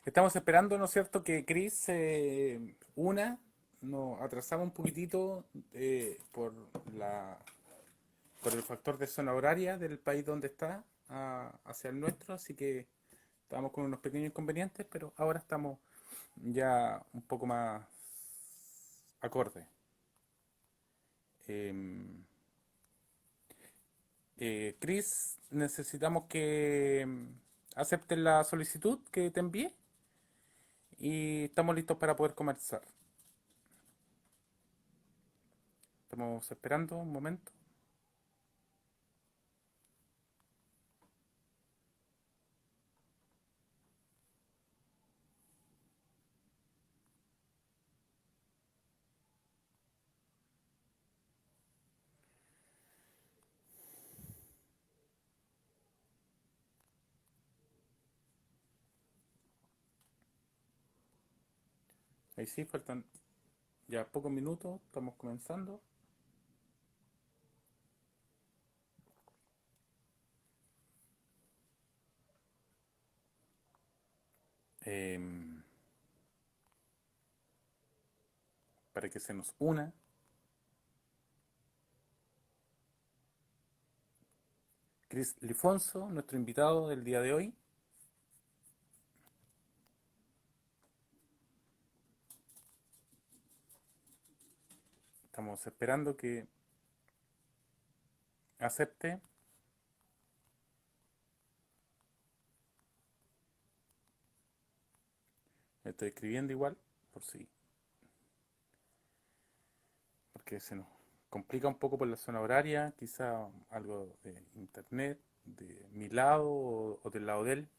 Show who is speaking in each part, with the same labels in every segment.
Speaker 1: Estamos esperando, ¿no es cierto?, que Chris se una. Nos atrasamos un poquitito por el factor de zona horaria del país donde está hacia el nuestro, así que estábamos con unos pequeños inconvenientes, pero ahora estamos ya un poco más acorde. Em, Chris, necesitamos que aceptes la solicitud que te envié y estamos listos para poder conversar. Estamos esperando un momento. Ahí sí, faltan ya pocos minutos, estamos comenzando. Em, para que se nos una Chris Lifonso, nuestro invitado del día de hoy. Estamos esperando que acepte. Estoy escribiendo igual, por si, porque se nos complica un poco por la zona horaria, quizá algo de internet, de mi lado o del lado de él.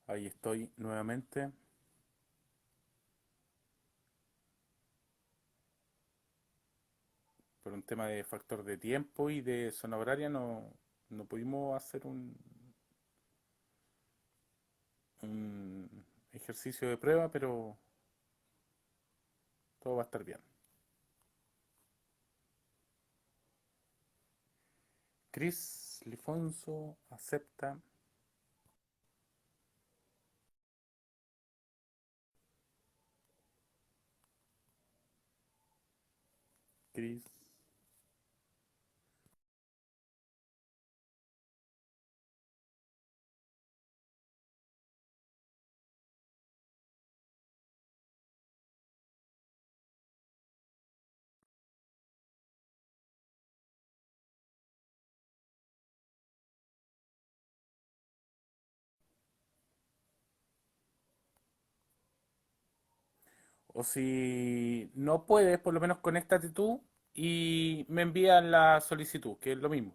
Speaker 1: Ahí estoy nuevamente. Por un tema de factor de tiempo y de zona horaria no pudimos hacer un ejercicio de prueba, pero todo va a estar bien. Chris Lifonso acepta. Chris. O si no puedes, por lo menos conéctate tú y me envían la solicitud, que es lo mismo.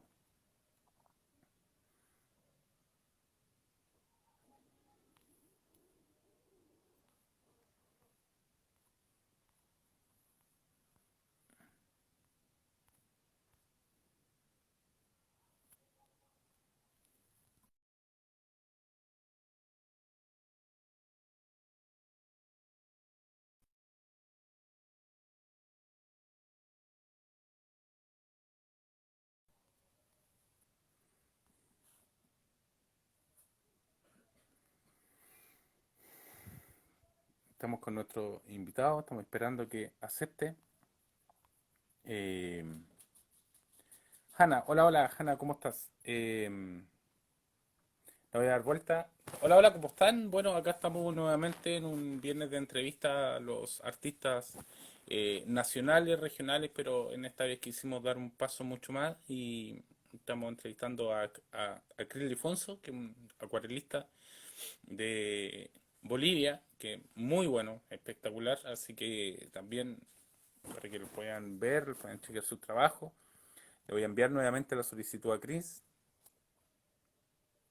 Speaker 1: Estamos con nuestro invitado, estamos esperando que acepte. Eh, Hanna, hola, hola, Hanna, ¿cómo estás? Le voy a dar vuelta. Hola, hola, ¿cómo están? Bueno, acá estamos nuevamente en un viernes de entrevista a los artistas nacionales, regionales, pero en esta vez quisimos dar un paso mucho más y estamos entrevistando a Chris Lifonso, que es un acuarelista de Bolivia, que es muy bueno, espectacular, así que también para que lo puedan ver, puedan chequear su trabajo. Le voy a enviar nuevamente la solicitud a Chris.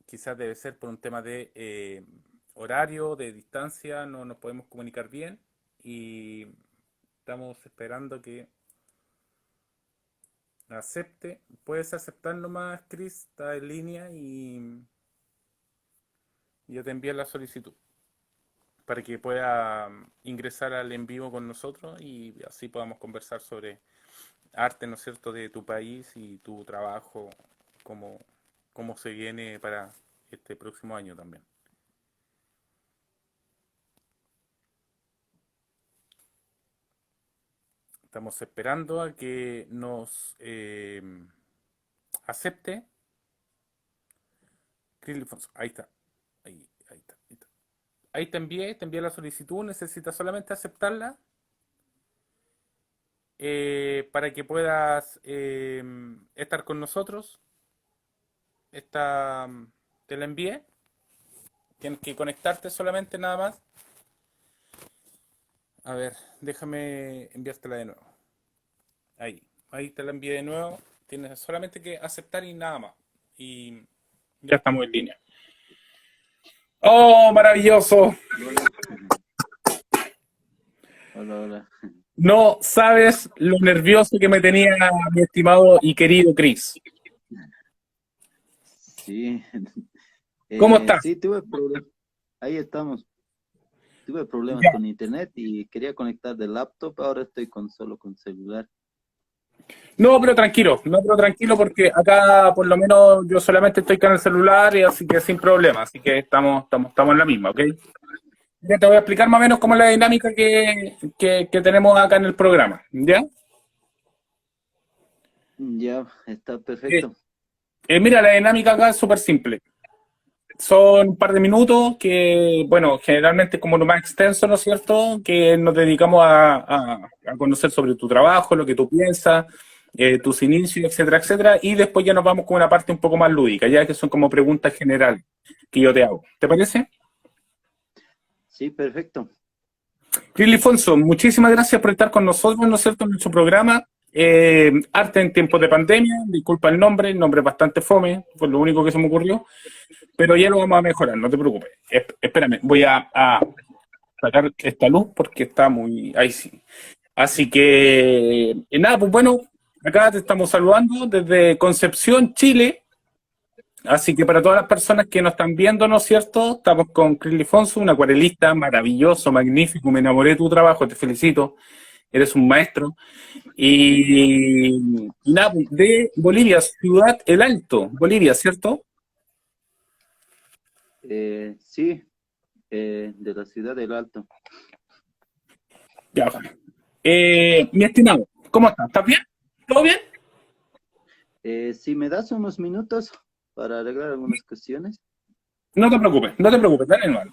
Speaker 1: Quizás debe ser por un tema de horario, de distancia, no nos podemos comunicar bien y estamos esperando que acepte. Puedes aceptar nomás, Chris, está en línea y yo te envío la solicitud para que pueda ingresar al en vivo con nosotros y así podamos conversar sobre arte, ¿no es cierto?, de tu país y tu trabajo como, cómo se viene para este próximo año también. Estamos esperando a que nos acepte Chris Lifonso. Ahí está. Ahí está. Ahí está. Ahí te envié la solicitud. Necesitas solamente aceptarla para que puedas estar con nosotros. Esta, te la envié. Tienes que conectarte solamente nada más. A ver, déjame enviártela de nuevo. Ahí te la envié de nuevo. Tienes solamente que aceptar y nada más. Y ya estamos en línea. ¡Oh, maravilloso!
Speaker 2: Hola, hola.
Speaker 1: No sabes lo nervioso que me tenía mi estimado y querido Chris.
Speaker 2: Sí,
Speaker 1: ¿Cómo estás?
Speaker 2: sí, tuve problemas. Ahí estamos. Tuve problemas
Speaker 1: Ya.
Speaker 2: con internet y quería conectar del laptop. Ahora estoy solo con celular.
Speaker 1: No, pero tranquilo porque acá por lo menos yo solamente estoy con el celular y así que sin problema, así que estamos en la misma, ¿ok? Ya te voy a explicar más o menos cómo es la dinámica que tenemos acá en el programa, ¿ya?
Speaker 2: Ya, está
Speaker 1: Eh,
Speaker 2: perfecto.
Speaker 1: Mira, la dinámica acá es súper simple. Son un par de minutos que, bueno, generalmente como lo más extenso, ¿no es cierto? Que nos dedicamos a conocer sobre tu trabajo, lo que tú piensas, tus inicios, etcétera, etcétera. Y después ya nos vamos con una parte un poco más lúdica, ya que son como preguntas generales que yo te hago. ¿Te parece?
Speaker 2: Sí, perfecto.
Speaker 1: Lili Fonso, muchísimas gracias por estar con nosotros, ¿no es cierto?, en nuestro programa. Arte en tiempos de pandemia, disculpa el nombre es bastante fome, fue lo único que se me ocurrió, pero ya lo vamos a mejorar, no te preocupes. Espérame, voy a sacar esta luz porque está muy... Ahí sí. Así que, nada, pues bueno, acá te estamos saludando desde Concepción, Chile. Así que para todas las personas que nos están viendo, ¿no es cierto? Estamos con Chris Lifonso, un acuarelista maravilloso, magnífico. Me enamoré de tu trabajo, te felicito. Eres un maestro. Y nada, pues, de Bolivia, Ciudad El Alto, Bolivia, ¿cierto?
Speaker 2: Sí, de la ciudad del Alto.
Speaker 1: Ya. Mi estimado, ¿cómo estás? ¿Estás bien? ¿Todo bien?
Speaker 2: Si me das unos minutos para arreglar algunas cuestiones.
Speaker 1: No te preocupes, dale nomás.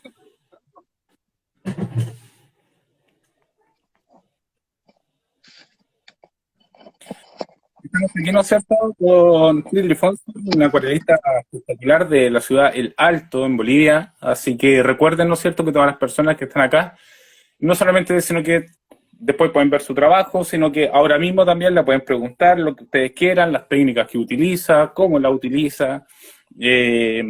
Speaker 1: Estamos aquí, ¿no es cierto?, con Chris Lifonso, un acuarelista espectacular de la ciudad El Alto, en Bolivia. Así que recuerden, ¿no es cierto?, que todas las personas que están acá, no solamente sino que después pueden ver su trabajo, sino que ahora mismo también le pueden preguntar lo que ustedes quieran, las técnicas que utiliza, cómo la utiliza, eh,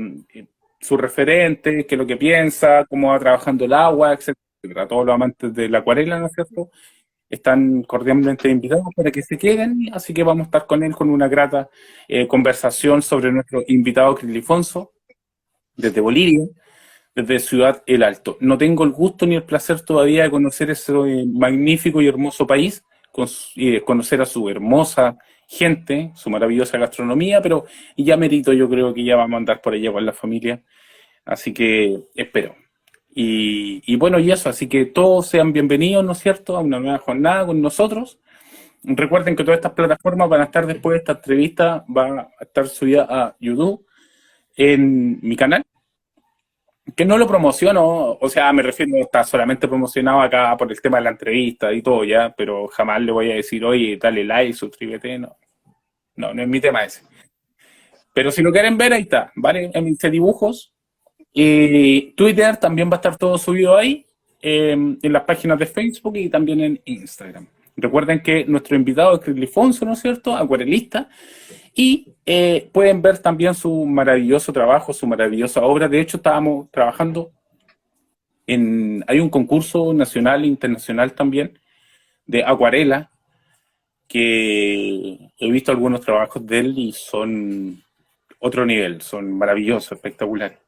Speaker 1: sus referentes, qué es lo que piensa, cómo va trabajando el agua, etcétera. Todos los amantes de la acuarela, ¿no es cierto?, están cordialmente invitados para que se queden, así que vamos a estar con él con una grata conversación sobre nuestro invitado Crilifonso desde Bolivia, desde Ciudad El Alto. No tengo el gusto ni el placer todavía de conocer ese magnífico y hermoso país, conocer a su hermosa gente, su maravillosa gastronomía, pero ya merito, yo creo que ya vamos a andar por allá con la familia, así que espero. Y bueno, y eso, así que todos sean bienvenidos, ¿no es cierto?, a una nueva jornada con nosotros. Recuerden que todas estas plataformas van a estar después de esta entrevista, va a estar subida a YouTube en mi canal, que no lo promociono, o sea, me refiero, está solamente promocionado acá por el tema de la entrevista y todo ya, pero jamás le voy a decir, oye, dale like, suscríbete, no es mi tema ese. Pero si lo quieren ver, ahí está, ¿vale? En mis dibujos. Y Twitter también va a estar todo subido ahí, en las páginas de Facebook y también en Instagram. Recuerden que nuestro invitado es Chris Lifonso, ¿no es cierto?, acuarelista, y pueden ver también su maravilloso trabajo, su maravillosa obra. De hecho, estábamos trabajando hay un concurso nacional e internacional también de acuarela, que he visto algunos trabajos de él y son otro nivel, son maravillosos, espectaculares.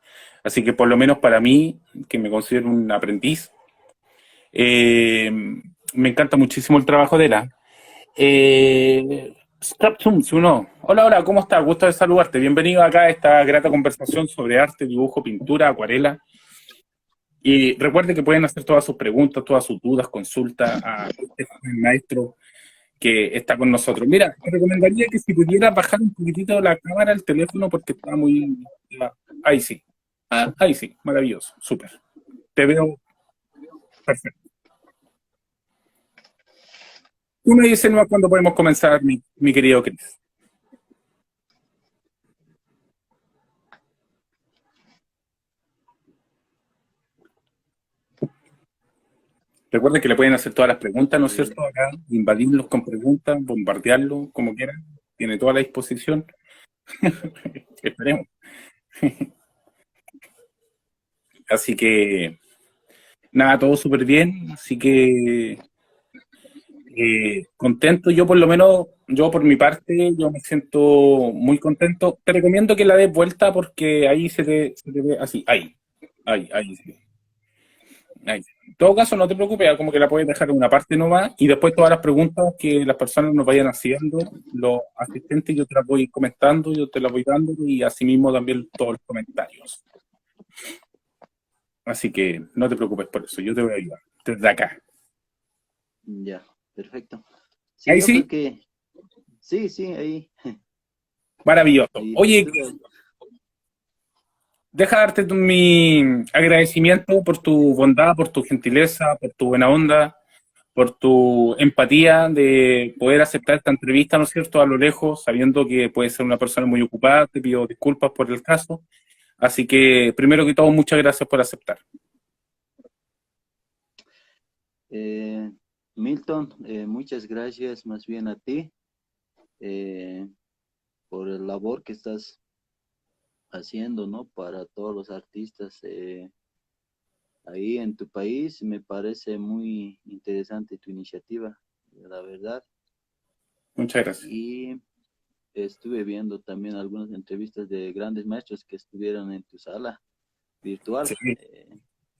Speaker 1: Así que por lo menos para mí, que me considero un aprendiz, me encanta muchísimo el trabajo de él. Strapsums, uno. Hola, hola, ¿cómo estás? Gusto de saludarte. Bienvenido acá a esta grata conversación sobre arte, dibujo, pintura, acuarela. Y recuerde que pueden hacer todas sus preguntas, todas sus dudas, consultas a este joven maestro que está con nosotros. Mira, te recomendaría que si pudieras bajar un poquitito la cámara del teléfono porque está muy... Ahí sí. Ah, ahí sí, maravilloso, súper. Te veo perfecto. Tú me dices nomás cuándo podemos comenzar, mi querido Chris. Recuerden que le pueden hacer todas las preguntas, ¿no es
Speaker 2: Eh,
Speaker 1: cierto? Acá, invadirlos con preguntas, bombardearlo como quieran. Tiene toda la disposición. Esperemos. Así que, nada, todo súper bien. Así que, contento. Yo por lo menos, yo por mi parte, yo me siento muy contento. Te recomiendo que la des vuelta porque ahí se te ve así. Ahí. Sí. Ahí. En todo caso, no te preocupes, como que la puedes dejar en una parte nomás y después todas las preguntas que las personas nos vayan haciendo, los asistentes, yo te las voy comentando, yo te las voy dando y asimismo también todos los comentarios. Así que no te preocupes por eso, yo te voy a ayudar desde acá.
Speaker 2: ya, perfecto. Sí,
Speaker 1: Ahí
Speaker 2: yo creo
Speaker 1: sí,
Speaker 2: que sí, sí,
Speaker 1: maravilloso.
Speaker 2: ahí
Speaker 1: Oye,
Speaker 2: estuve.
Speaker 1: deja darte mi agradecimiento por tu bondad, por tu gentileza, por tu buena onda, por tu empatía de poder aceptar esta entrevista, ¿no es cierto?, a lo lejos, sabiendo que puedes ser una persona muy ocupada. Te pido disculpas por el caso. Así que, primero que todo, muchas gracias por aceptar.
Speaker 2: Eh, Milton, muchas gracias más bien a ti eh, por la labor que estás haciendo, ¿no? Para todos los artistas ahí en tu país. Me parece muy interesante tu iniciativa, la verdad.
Speaker 1: Muchas gracias.
Speaker 2: Y estuve viendo también algunas entrevistas de grandes maestros que estuvieron en tu sala virtual.
Speaker 1: Sí,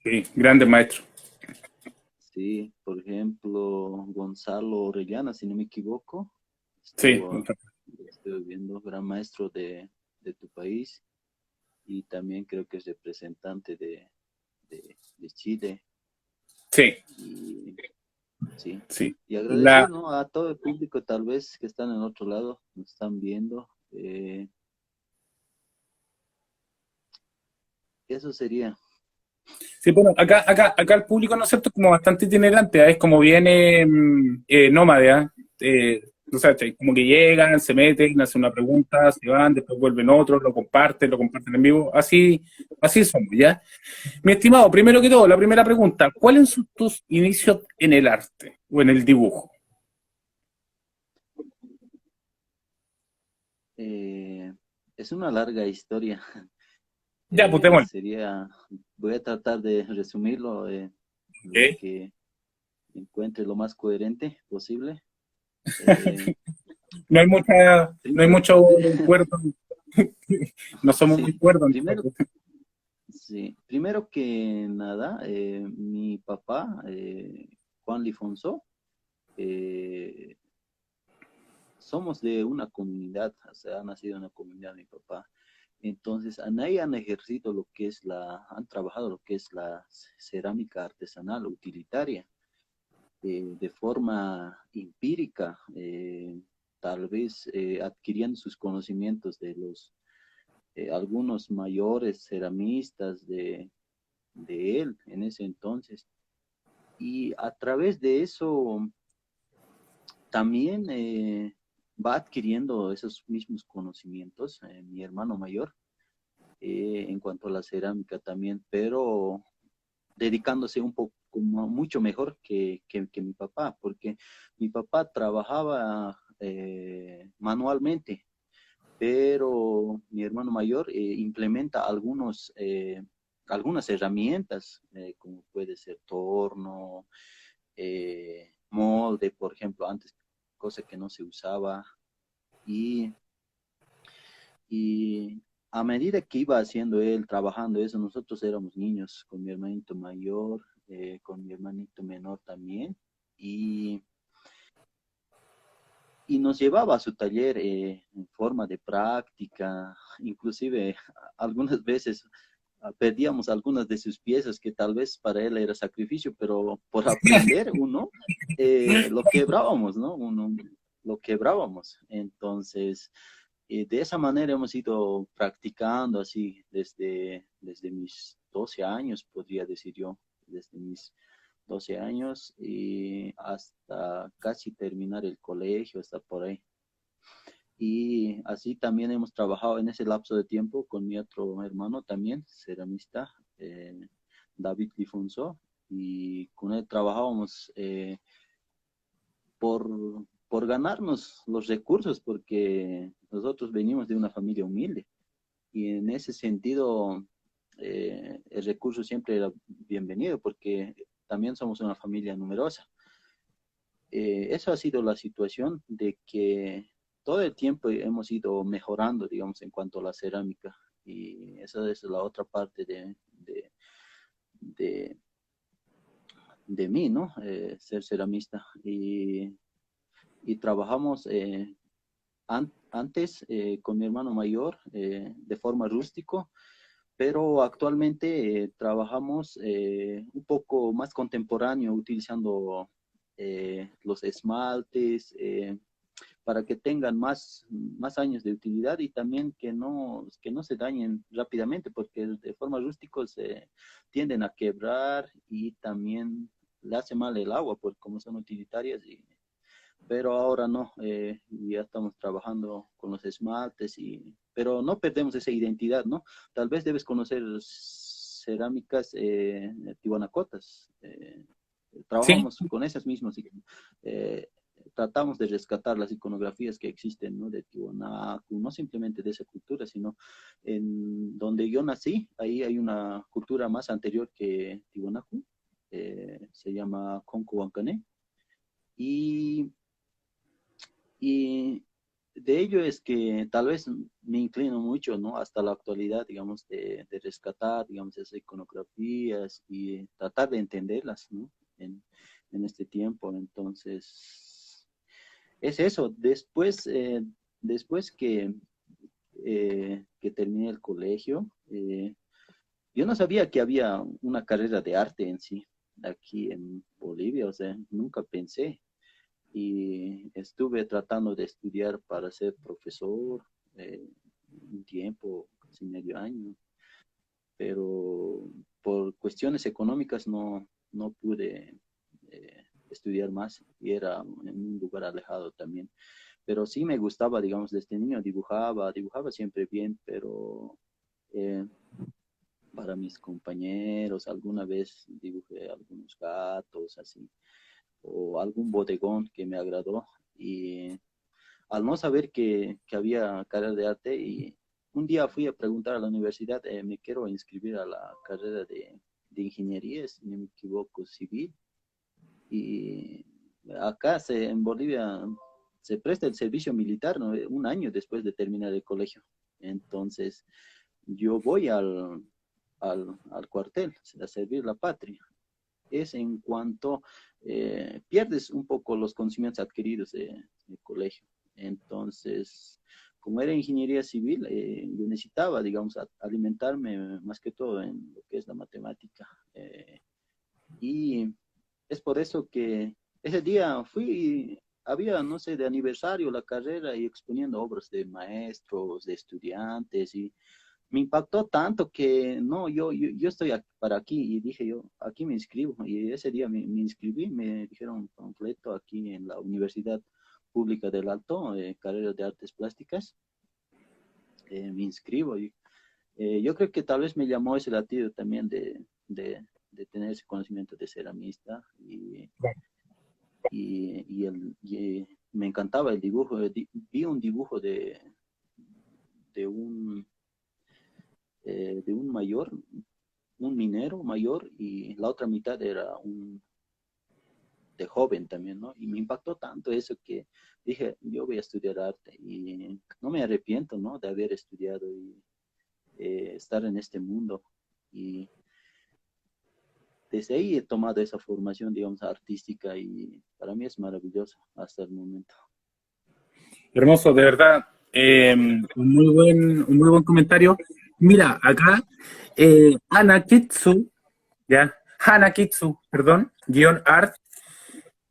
Speaker 1: sí, grande maestro.
Speaker 2: Sí, por ejemplo, Gonzalo Orellana, si no me equivoco,
Speaker 1: Sí,
Speaker 2: estuve viendo, gran maestro de tu país y también creo que es representante de Chile.
Speaker 1: sí,
Speaker 2: Y sí,
Speaker 1: sí.
Speaker 2: y
Speaker 1: La,
Speaker 2: agradecer, ¿no? A todo el público tal vez que están en otro lado, nos están viendo. Eso sería.
Speaker 1: sí, bueno, acá el público, ¿no es cierto?, es como bastante itinerante, ¿ah? Es como viene nómade, ¿ah? O sea, como que llegan, se meten, hacen una pregunta, se van, después vuelven otros, lo comparten en vivo, así somos, ¿ya? Mi estimado, primero que todo, la primera pregunta, ¿cuáles son tus inicios en el arte o en el dibujo?
Speaker 2: eh, es una larga historia.
Speaker 1: Ya, pues démosle.
Speaker 2: Sería, voy a tratar de resumirlo, lo
Speaker 1: Ok.
Speaker 2: que encuentre lo más coherente posible. Eh,
Speaker 1: No hay
Speaker 2: Primero,
Speaker 1: mucho cuerdo, no somos muy
Speaker 2: sí,
Speaker 1: cuerdos
Speaker 2: primero,
Speaker 1: nosotros.
Speaker 2: sí, primero que nada, mi papá, Juan Lifonso, eh, somos de una comunidad, o sea, ha nacido en una comunidad mi papá. Entonces, ahí han ejercido lo que es han trabajado lo que es la cerámica artesanal utilitaria, de forma empírica, tal vez adquiriendo sus conocimientos de algunos mayores ceramistas de él en ese entonces. Y a través de eso también va adquiriendo esos mismos conocimientos, mi hermano mayor, en cuanto a la cerámica también, pero dedicándose un poco mucho mejor que mi papá, porque mi papá trabajaba manualmente, pero mi hermano mayor implementa algunas herramientas, como puede ser torno, molde, por ejemplo, antes, cosa que no se usaba, y, y a medida que iba haciendo él, trabajando eso, nosotros éramos niños con mi hermanito mayor, con mi hermanito menor también, y y nos llevaba a su taller en forma de práctica, inclusive algunas veces perdíamos algunas de sus piezas que tal vez para él era sacrificio, pero por aprender uno lo quebrábamos, ¿no? Uno lo quebrábamos. Entonces, de esa manera hemos ido practicando así desde mis 12 años, podría decir yo, desde mis 12 años y hasta casi terminar el colegio, hasta por ahí. Y así también hemos trabajado en ese lapso de tiempo con mi otro hermano también, ceramista, David Lifonso, y con él trabajábamos por, por ganarnos los recursos, porque nosotros venimos de una familia humilde y en ese sentido el recurso siempre era bienvenido porque también somos una familia numerosa. Eso ha sido la situación de que todo el tiempo hemos ido mejorando, digamos, en cuanto a la cerámica. Y esa es la otra parte de, de mí, ¿no? Ser ceramista. Y trabajamos antes con mi hermano mayor de forma rústico, pero actualmente trabajamos un poco más contemporáneo utilizando los esmaltes para que tengan más años de utilidad y también que no se dañen rápidamente porque de forma rústica se tienden a quebrar y también le hace mal el agua porque como son utilitarias pero ahora no, ya estamos trabajando con los esmaltes, pero no perdemos esa identidad, ¿no? Tal vez debes conocer cerámicas tiwanacotas.
Speaker 1: Sí,
Speaker 2: Trabajamos con esas mismas, eh, tratamos de rescatar las iconografías que existen, ¿no? De Tiwanaku, no simplemente de esa cultura, sino en donde yo nací, ahí hay una cultura más anterior que Tiwanaku, se llama Concohuancané, y y de ello es que tal vez me inclino mucho, ¿no? Hasta la actualidad, digamos, de rescatar, digamos, esas iconografías y tratar de entenderlas, ¿no? En este tiempo. Entonces, es eso. Después que terminé el colegio, yo no sabía que había una carrera de arte en sí aquí en Bolivia, o sea, nunca pensé y estuve tratando de estudiar para ser profesor un tiempo, casi medio año, pero por cuestiones económicas no pude estudiar más y era en un lugar alejado también. Pero sí me gustaba, digamos, desde niño dibujaba siempre bien, pero eh, para mis compañeros alguna vez dibujé algunos gatos así o algún bodegón que me agradó y al no saber que había carrera de arte y un día fui a preguntar a la universidad, me quiero inscribir a la carrera de ingeniería, si no me equivoco, civil. Y acá en Bolivia se presta el servicio militar, ¿no? Un año después de terminar el colegio. Entonces, yo voy al cuartel a servir la patria. Es en cuanto pierdes un poco los conocimientos adquiridos del colegio. Entonces, como era ingeniería civil, yo necesitaba, digamos, alimentarme más que todo en lo que es la matemática. Y es por eso que ese día había, no sé, de aniversario la carrera y exponiendo obras de maestros, de estudiantes y me impactó tanto que no, yo estoy para aquí y dije yo, aquí me inscribo. Y ese día me inscribí, me dijeron completo aquí en la Universidad Pública del Alto, carrera de Artes Plásticas, me inscribo. Y, yo creo que tal vez me llamó ese latido también de tener ese conocimiento de ceramista me encantaba el dibujo. Vi un dibujo de un, de un mayor, un minero mayor y la otra mitad era un de joven también, ¿no? Y me impactó tanto eso que dije, yo voy a estudiar arte y no me arrepiento, ¿no? De haber estudiado y estar en este mundo. Y desde ahí he tomado esa formación, digamos, artística y para mí es maravilloso hasta el momento.
Speaker 1: Hermoso, de verdad. Un muy buen comentario. Mira, acá Ana Kitsu, ya, Hana Kitsu, perdón, guión art,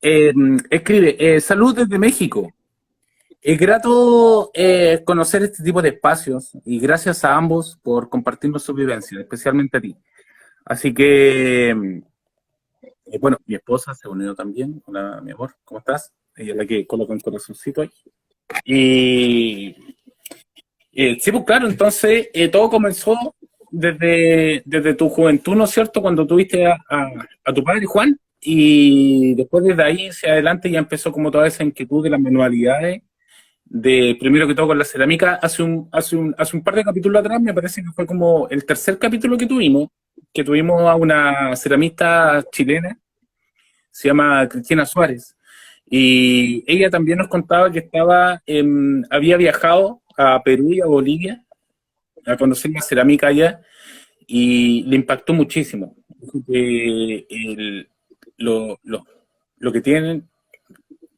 Speaker 1: eh, escribe, salud desde México. Es grato conocer este tipo de espacios y gracias a ambos por compartirnos su vivencia, especialmente a ti. Así que, bueno, mi esposa se ha unido también. Hola, mi amor, ¿cómo estás? Ella es la que coloca un corazoncito ahí. Y sí, pues claro, entonces todo comenzó desde tu juventud, ¿no es cierto? Cuando tuviste a tu padre, Juan, y después desde ahí hacia adelante ya empezó como toda esa inquietud de las manualidades, de primero que todo con la cerámica. Hace un par de capítulos atrás, me parece que fue como el tercer capítulo que tuvimos a una ceramista chilena, se llama Cristina Suárez. Y ella también nos contaba que había viajado a Perú y a Bolivia a conocer la cerámica allá y le impactó muchísimo. Dijo que lo que tienen,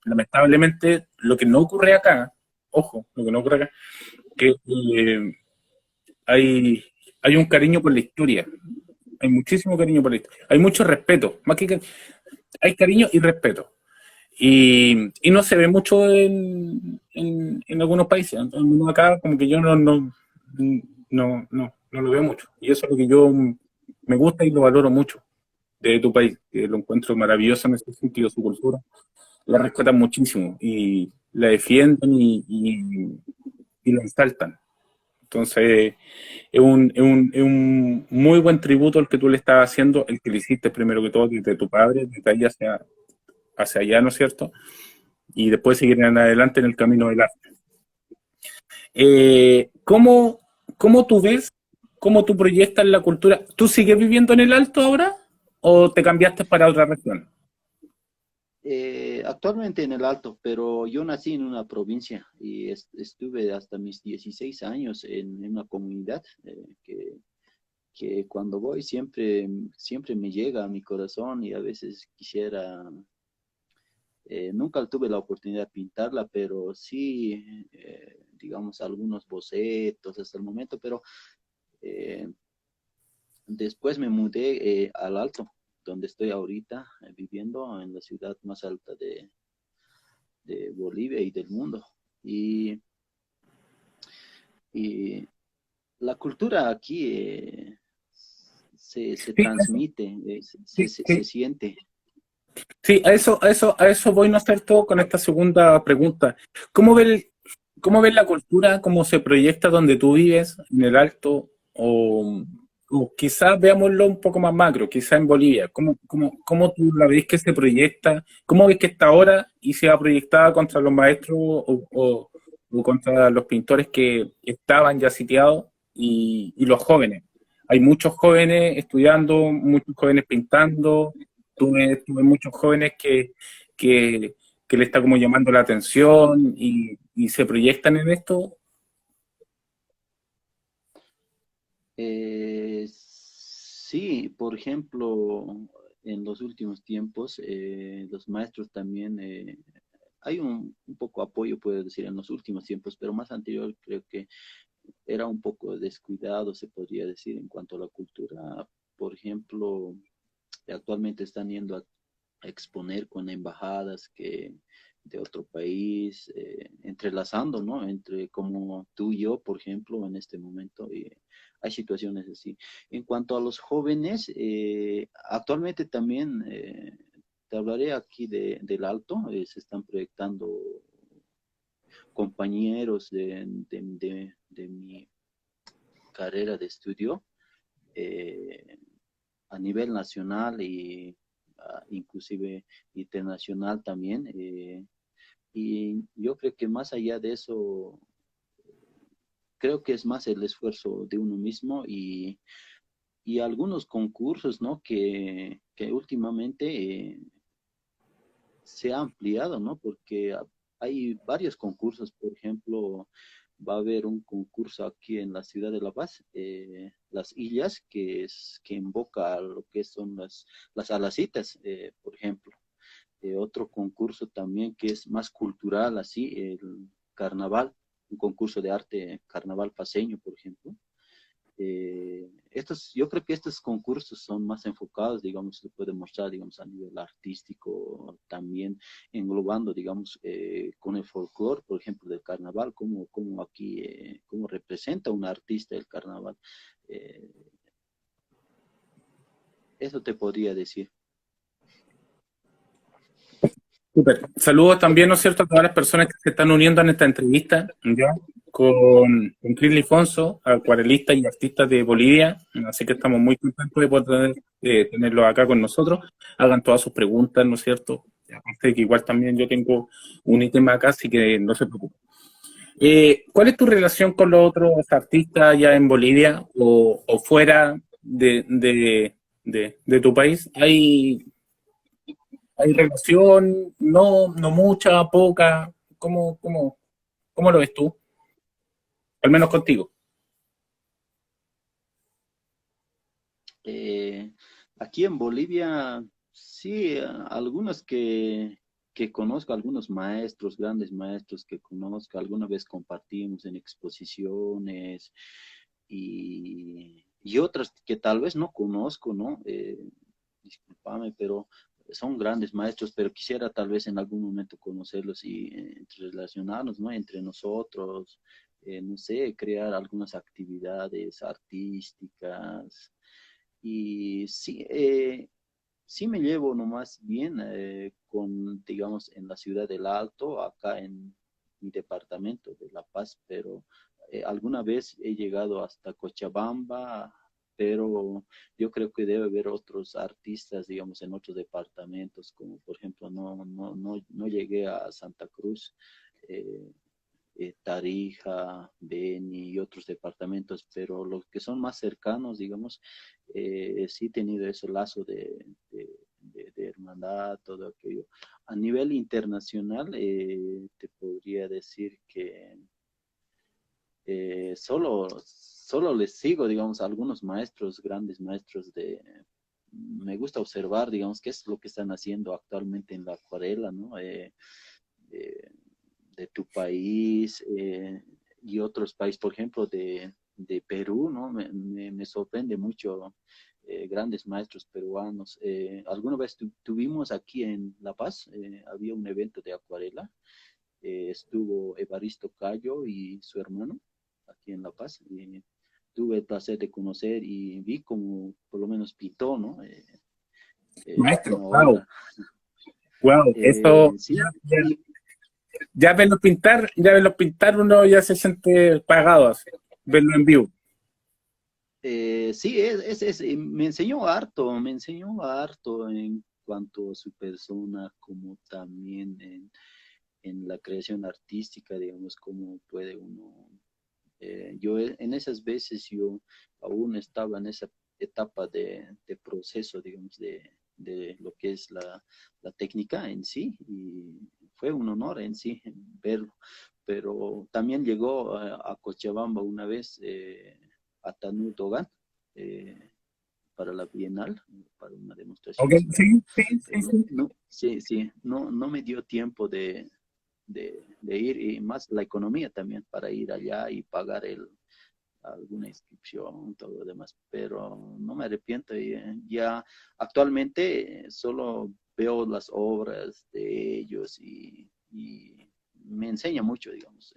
Speaker 1: lamentablemente, lo que no ocurre acá, ojo, lo que no ocurre acá, que hay, hay un cariño por la historia, hay muchísimo cariño por la historia, hay mucho respeto, hay cariño y respeto. Y no se ve mucho en algunos países. Entonces, acá como que yo no lo veo mucho. Y eso es lo que yo me gusta y lo valoro mucho de tu país, que lo encuentro maravilloso en ese sentido, su cultura. La respetan muchísimo y la defienden y la exaltan. Entonces, es un muy buen tributo el que tú le estás haciendo, el que le hiciste primero que todo desde tu padre, desde ahí hacia allá, ¿no es cierto? Y después seguir en adelante en el camino del arte. ¿Cómo, ¿Cómo tú ves, cómo tú proyectas la cultura? ¿Tú sigues viviendo en el Alto ahora o te cambiaste para otra región?
Speaker 2: Actualmente en el Alto, pero yo nací en una provincia y estuve hasta mis 16 años en una comunidad que cuando voy siempre me llega a mi corazón y a veces quisiera, nunca tuve la oportunidad de pintarla, pero sí, digamos, algunos bocetos hasta el momento, pero eh, después me mudé al Alto, donde estoy ahorita viviendo en la ciudad más alta de Bolivia y del mundo. Y, y la cultura aquí se
Speaker 1: Sí,
Speaker 2: transmite,
Speaker 1: sí,
Speaker 2: se
Speaker 1: sí.
Speaker 2: siente.
Speaker 1: Sí, a eso voy, ¿no es cierto?, con esta segunda pregunta. ¿Cómo ves, ¿Cómo ves la cultura, cómo se proyecta donde tú vives, en el Alto, o quizás veámoslo un poco más macro, quizás en Bolivia? ¿Cómo tú la ves que se proyecta? ¿Cómo ves que está ahora y se va proyectada contra los maestros o contra los pintores que estaban ya sitiados y los jóvenes? Hay muchos jóvenes estudiando, muchos jóvenes pintando. Tuve muchos jóvenes que, que le está como llamando la atención y se proyectan en esto.
Speaker 2: Sí, por ejemplo, en los últimos tiempos, los maestros también, hay un poco apoyo, puedo decir, en los últimos tiempos, pero más anterior creo que era un poco descuidado, se podría decir, en cuanto a la cultura. Por ejemplo, actualmente están yendo a exponer con embajadas que de otro país, entrelazando, ¿no? Entre como tú y yo, por ejemplo, en este momento, hay situaciones así. En cuanto a los jóvenes, actualmente también te hablaré aquí del Alto, se están proyectando compañeros de mi carrera de estudio eh, a nivel nacional y inclusive internacional también. Y yo creo que más allá de eso, creo que es más el esfuerzo de uno mismo y algunos concursos, ¿no? Que últimamente se ha ampliado, ¿no? Porque hay varios concursos, por ejemplo, va a haber un concurso aquí en la ciudad de La Paz, Las Illas, que invoca a lo que son las alacitas, por ejemplo. Otro concurso también que es más cultural, así, el carnaval, un concurso de arte carnaval paseño, por ejemplo. Yo creo que estos concursos son más enfocados, digamos, se puede mostrar, digamos, a nivel artístico, también englobando, digamos, con el folclore, por ejemplo, del carnaval, como aquí, cómo representa un artista el carnaval. Eh, Eso te podría decir.
Speaker 1: Súper. Saludos también, ¿no es cierto?, a todas las personas que se están uniendo en esta entrevista, ¿ya? Con Chris Lifonso, acuarelista y artista de Bolivia. Así que estamos muy contentos de poder tenerlos acá con nosotros. Hagan todas sus preguntas, ¿no es cierto? Aparte de que igual también yo tengo un ítem acá, así que no se preocupen. ¿Cuál es tu relación con los otros artistas ya en Bolivia o fuera de tu país? ¿Hay relación? No, no mucha, poca. ¿Cómo lo ves tú? Al menos contigo.
Speaker 2: Eh, Aquí en Bolivia, sí, algunos que conozco, algunos maestros, grandes maestros que conozco, alguna vez compartimos en exposiciones y otras que tal vez no conozco, ¿no? Discúlpame, pero son grandes maestros, pero quisiera tal vez en algún momento conocerlos y relacionarnos, ¿no? Entre nosotros, no sé, crear algunas actividades artísticas y sí, sí me llevo nomás bien con, digamos, en la ciudad del Alto, acá en mi departamento de La Paz, pero alguna vez he llegado hasta Cochabamba, pero yo creo que debe haber otros artistas, digamos, en otros departamentos, como por ejemplo, no llegué a Santa Cruz. eh, Tarija, Beni y otros departamentos, pero los que son más cercanos, digamos, sí he tenido ese lazo de hermandad, todo aquello. A nivel internacional, te podría decir que solo les sigo, digamos, a algunos maestros, grandes maestros me gusta observar, digamos, qué es lo que están haciendo actualmente en la acuarela, ¿no? Eh, de tu país y otros países, por ejemplo, de Perú, ¿no? Me sorprende mucho grandes maestros peruanos. Alguna vez tuvimos aquí en La Paz, había un evento de acuarela, estuvo Evaristo Cayo y su hermano aquí en La Paz. Y tuve el placer de conocer y vi como por lo menos pintó, ¿no?
Speaker 1: Maestro,
Speaker 2: Una
Speaker 1: wow,
Speaker 2: obra.
Speaker 1: wow, eso
Speaker 2: Sí, y
Speaker 1: ya verlos pintar uno ya se siente pagado así, verlo en vivo.
Speaker 2: Sí, me enseñó harto en cuanto a su persona, como también en la creación artística, digamos, cómo puede uno, en esas veces yo aún estaba en esa etapa de proceso, digamos, de lo que es la técnica en sí, y fue un honor en sí verlo, pero también llegó a Cochabamba una vez. A Tanu Dogan para la Bienal, para una demostración
Speaker 1: Ok,
Speaker 2: escénica.
Speaker 1: sí, sí, sí, sí.
Speaker 2: No, sí, sí, no me dio tiempo de ir y más la economía también para ir allá y pagar alguna inscripción, todo lo demás, pero no me arrepiento. Ya actualmente solo veo las obras de ellos y me enseña mucho, digamos,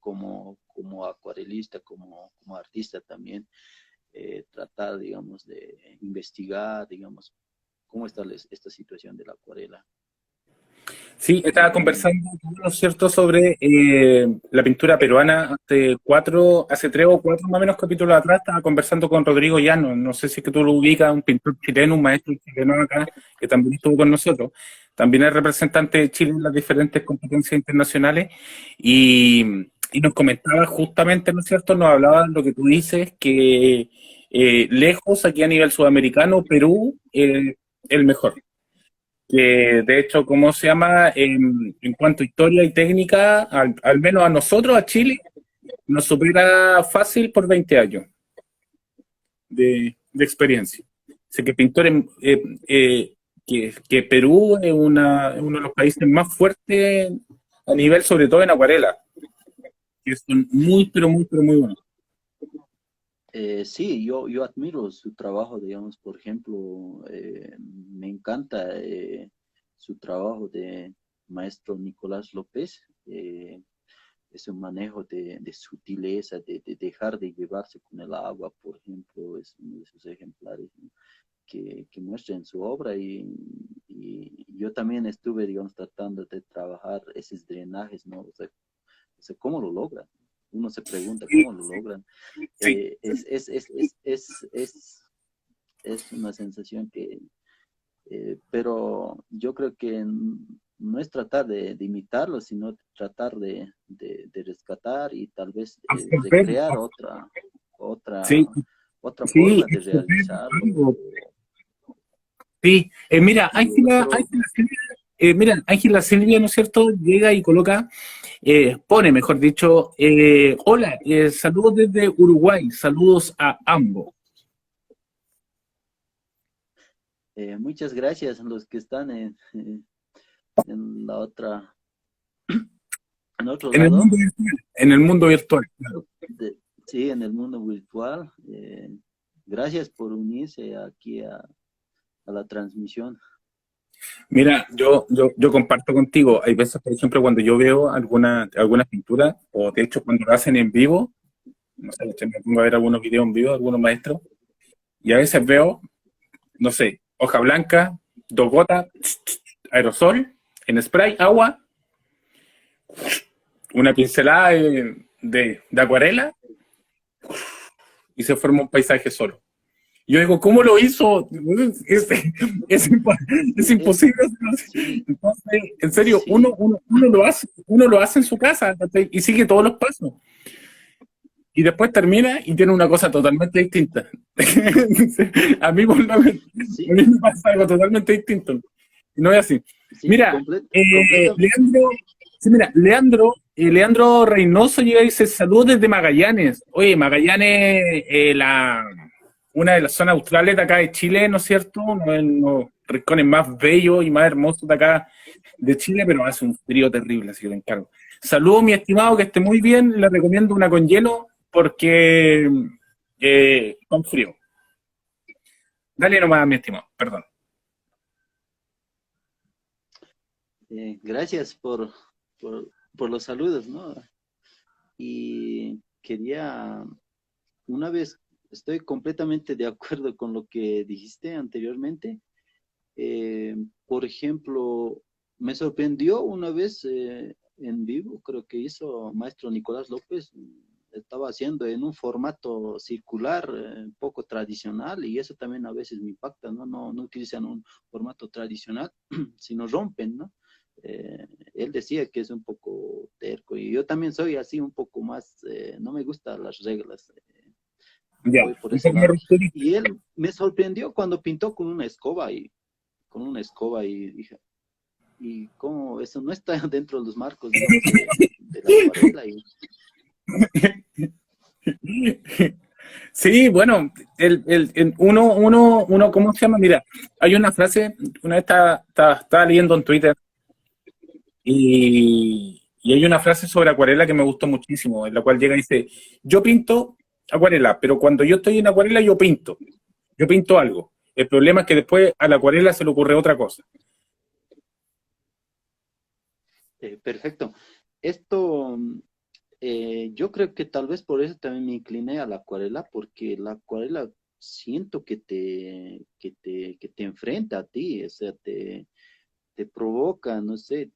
Speaker 2: como acuarelista, como artista también, tratar, digamos, de investigar, digamos, cómo está esta situación de la acuarela.
Speaker 1: Sí, estaba
Speaker 2: Y
Speaker 1: conversando, ¿no es cierto?, sobre la pintura peruana hace 3 o 4 más o menos capítulos atrás, estaba conversando con Rodrigo Llano, no sé si es que tú lo ubicas, un pintor chileno, un maestro chileno acá, que también estuvo con nosotros, también es representante de Chile en las diferentes competencias internacionales, y nos comentaba justamente, ¿no es cierto?, nos hablaba de lo que tú dices, que lejos, aquí a nivel sudamericano, Perú, el mejor que de hecho, ¿cómo se llama? En cuanto a historia y técnica, al menos a nosotros, a Chile, nos supera fácil por 20 años de experiencia. Así que pintores, que Perú es uno de los países más fuertes a nivel, sobre todo en acuarela. que son muy, pero muy buenos.
Speaker 2: Sí, yo admiro su trabajo, digamos, por ejemplo, me encanta su trabajo de maestro Nicolás López, ese manejo de sutileza, de dejar de llevarse con el agua, por ejemplo, es uno de sus ejemplares, ¿no? Que muestra en su obra y yo también estuve, digamos, tratando de trabajar esos drenajes, ¿no? O sea, ¿cómo lo logran? Uno se pregunta
Speaker 1: Sí,
Speaker 2: cómo lo logran.
Speaker 1: sí,
Speaker 2: Es una sensación pero yo creo que no es tratar de imitarlo, sino tratar de rescatar y tal vez
Speaker 1: absorber,
Speaker 2: recrear otra,
Speaker 1: sí,
Speaker 2: otra
Speaker 1: sí,
Speaker 2: forma de
Speaker 1: absorber
Speaker 2: realizarlo.
Speaker 1: algo. Sí, mira,
Speaker 2: Y otro,
Speaker 1: Ángela Silvia, ¿no es cierto? Llega y coloca, pone, mejor dicho, hola, saludos desde Uruguay, saludos a ambos.
Speaker 2: muchas gracias a los que están en la otra, en otro
Speaker 1: En el
Speaker 2: lado,
Speaker 1: mundo virtual, en el mundo virtual, claro.
Speaker 2: sí, en el mundo virtual. Gracias por unirse aquí a la transmisión.
Speaker 1: Mira, yo comparto contigo. Hay veces, por ejemplo, cuando yo veo alguna pintura, o de hecho cuando lo hacen en vivo, no sé, me pongo a ver algunos videos en vivo de algunos maestros, y a veces veo, no sé, hoja blanca, dos gotas, aerosol, en spray, agua, una pincelada de acuarela, y se forma un paisaje solo. Yo digo, ¿cómo lo hizo? Es, es, es
Speaker 2: Es,
Speaker 1: imposible hacerlo así.
Speaker 2: sí,
Speaker 1: Entonces, en serio,
Speaker 2: sí,
Speaker 1: uno lo hace en su casa, ¿cachai? Y sigue todos los pasos. Y después termina y tiene una cosa totalmente distinta. A mí, por lo menos, a
Speaker 2: sí,
Speaker 1: mí me pasa algo totalmente distinto. No es así.
Speaker 2: sí,
Speaker 1: Mira,
Speaker 2: completa.
Speaker 1: Leandro Reynoso llega y dice, saludos desde Magallanes. Oye, Magallanes, una de las zonas australes de acá de Chile, ¿no es cierto? Uno de los rincones más bellos y más hermosos de acá de Chile, pero hace un frío terrible, así que te encargo. Saludos, mi estimado, que esté muy bien. Le recomiendo una con hielo porque con frío. Dale nomás, mi estimado, perdón.
Speaker 2: Gracias por los saludos, ¿no? Y quería, una vez, estoy completamente de acuerdo con lo que dijiste anteriormente. Por ejemplo, me sorprendió una vez en vivo, creo que hizo maestro Nicolás López, estaba haciendo en un formato circular, poco tradicional, y eso también a veces me impacta, ¿no? No utilizan un formato tradicional, sino rompen, ¿no? Él decía que es un poco terco, y yo también soy así un poco más, no me gustan las reglas,
Speaker 1: Ya,
Speaker 2: voy por
Speaker 1: un
Speaker 2: ese
Speaker 1: poco más
Speaker 2: lado.
Speaker 1: rupturista.
Speaker 2: Y él me sorprendió cuando pintó con una escoba y dije, ¿y cómo eso no está dentro de los marcos, digamos, de la acuarela?
Speaker 1: Sí, bueno, uno, ¿cómo se llama? Mira, hay una frase, una vez estaba leyendo en Twitter y hay una frase sobre acuarela que me gustó muchísimo, en la cual llega y dice, yo pinto acuarela, pero cuando yo estoy en acuarela yo pinto algo. El problema es que después a la acuarela se le ocurre otra cosa.
Speaker 2: Perfecto. Esto, yo creo que tal vez por eso también me incliné a la acuarela, porque la acuarela siento que te enfrenta a ti, o sea, te provoca, no sé,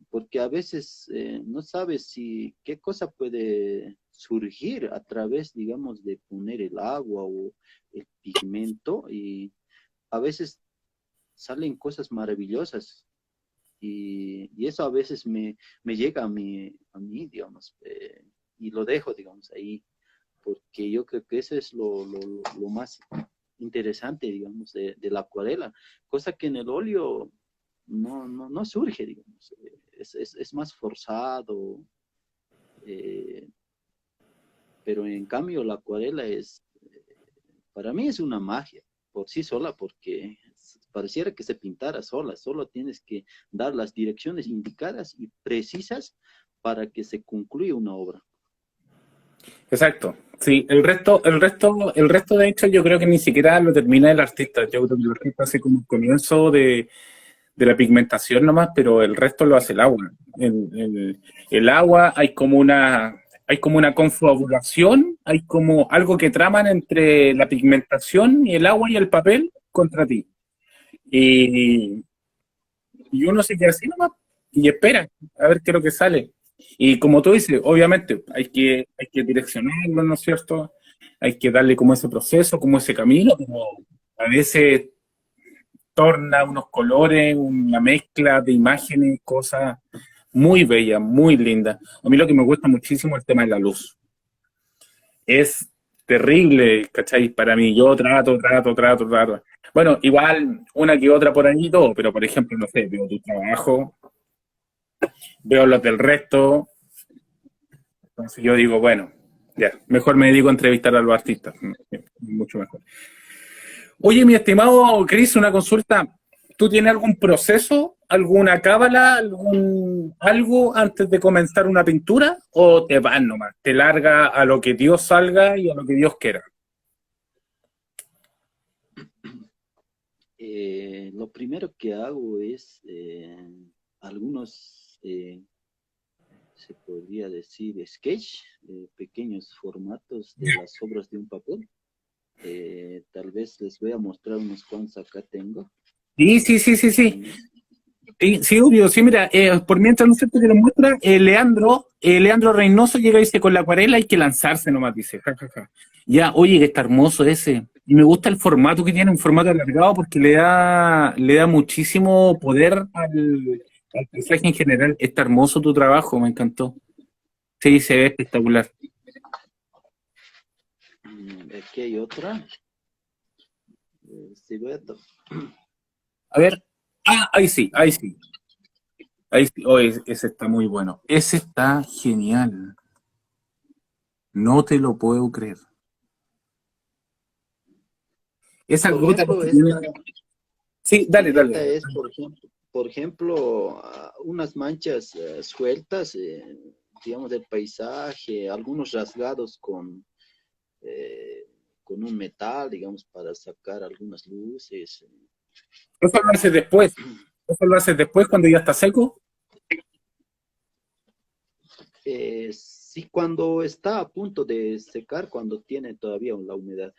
Speaker 2: porque a veces no sabes si qué cosa puede surgir a través, digamos, de poner el agua o el pigmento y a veces salen cosas maravillosas y eso a veces me llega a mí, digamos, y lo dejo, digamos, ahí, porque yo creo que eso es lo más interesante, digamos, de la acuarela, cosa que en el óleo no surge, digamos, es más forzado, eh, pero en cambio la acuarela para mí es una magia por sí sola, porque pareciera que se pintara sola, solo tienes que dar las direcciones indicadas y precisas para que se concluya una obra.
Speaker 1: Exacto. Sí, el resto de hecho yo creo que ni siquiera lo termina el artista. Yo creo que el artista hace como un comienzo de la pigmentación nomás, pero el resto lo hace el agua. El agua hay como una confabulación, hay como algo que traman entre la pigmentación y el agua y el papel contra ti. Y, y uno se queda así nomás y espera a ver qué es lo que sale. Y como tú dices, obviamente hay que direccionarlo, ¿no es cierto? Hay que darle como ese proceso, como ese camino, como a veces torna unos colores, una mezcla de imágenes, cosas muy bellas, muy lindas. A mí lo que me gusta muchísimo es el tema de la luz. Es terrible, ¿cachai? Para mí, yo trato. Bueno, igual una que otra por ahí y todo, pero por ejemplo, no sé, veo tu trabajo, veo los del resto, entonces yo digo, bueno, ya, mejor me dedico a entrevistar a los artistas, mucho mejor. Oye, mi estimado Chris, una consulta. ¿Tú tienes algún proceso, alguna cábala, algo antes de comenzar una pintura? ¿O te vas nomás? ¿Te larga a lo que Dios salga y a lo que Dios quiera?
Speaker 2: Lo primero que hago es algunos, se podría decir, sketch, pequeños formatos de las obras de un papel. Tal vez les voy a mostrar unos cuantos acá tengo.
Speaker 1: Sí, sí, sí, sí, sí.
Speaker 2: Unos-
Speaker 1: Sí, sí, obvio. Sí, mira, por mientras no sé te lo muestra, Leandro Reynoso llega y dice, con la acuarela hay que lanzarse nomás, dice. Ja, ja, ja. Ya, oye, que está hermoso ese. Y me gusta el formato que tiene, un formato alargado, porque le da muchísimo poder al paisaje en general. Está hermoso tu trabajo, me encantó. Sí, se ve espectacular.
Speaker 2: Aquí hay otra. Si voy a
Speaker 1: A ver. Ah, ahí sí, ahí sí. Ahí sí. Oh, ese está muy bueno. Ese está genial. No te lo puedo creer. Esas
Speaker 2: por
Speaker 1: gotas
Speaker 2: ejemplo,
Speaker 1: que tienen. Sí, dale,
Speaker 2: esta
Speaker 1: dale.
Speaker 2: es, por ejemplo, unas manchas sueltas, digamos, del paisaje, algunos rasgados eh, con un metal, digamos, para sacar algunas luces.
Speaker 1: Eso lo haces después. Eso lo haces después cuando ya está seco.
Speaker 2: Sí, cuando está a punto de secar, cuando tiene todavía la humedad,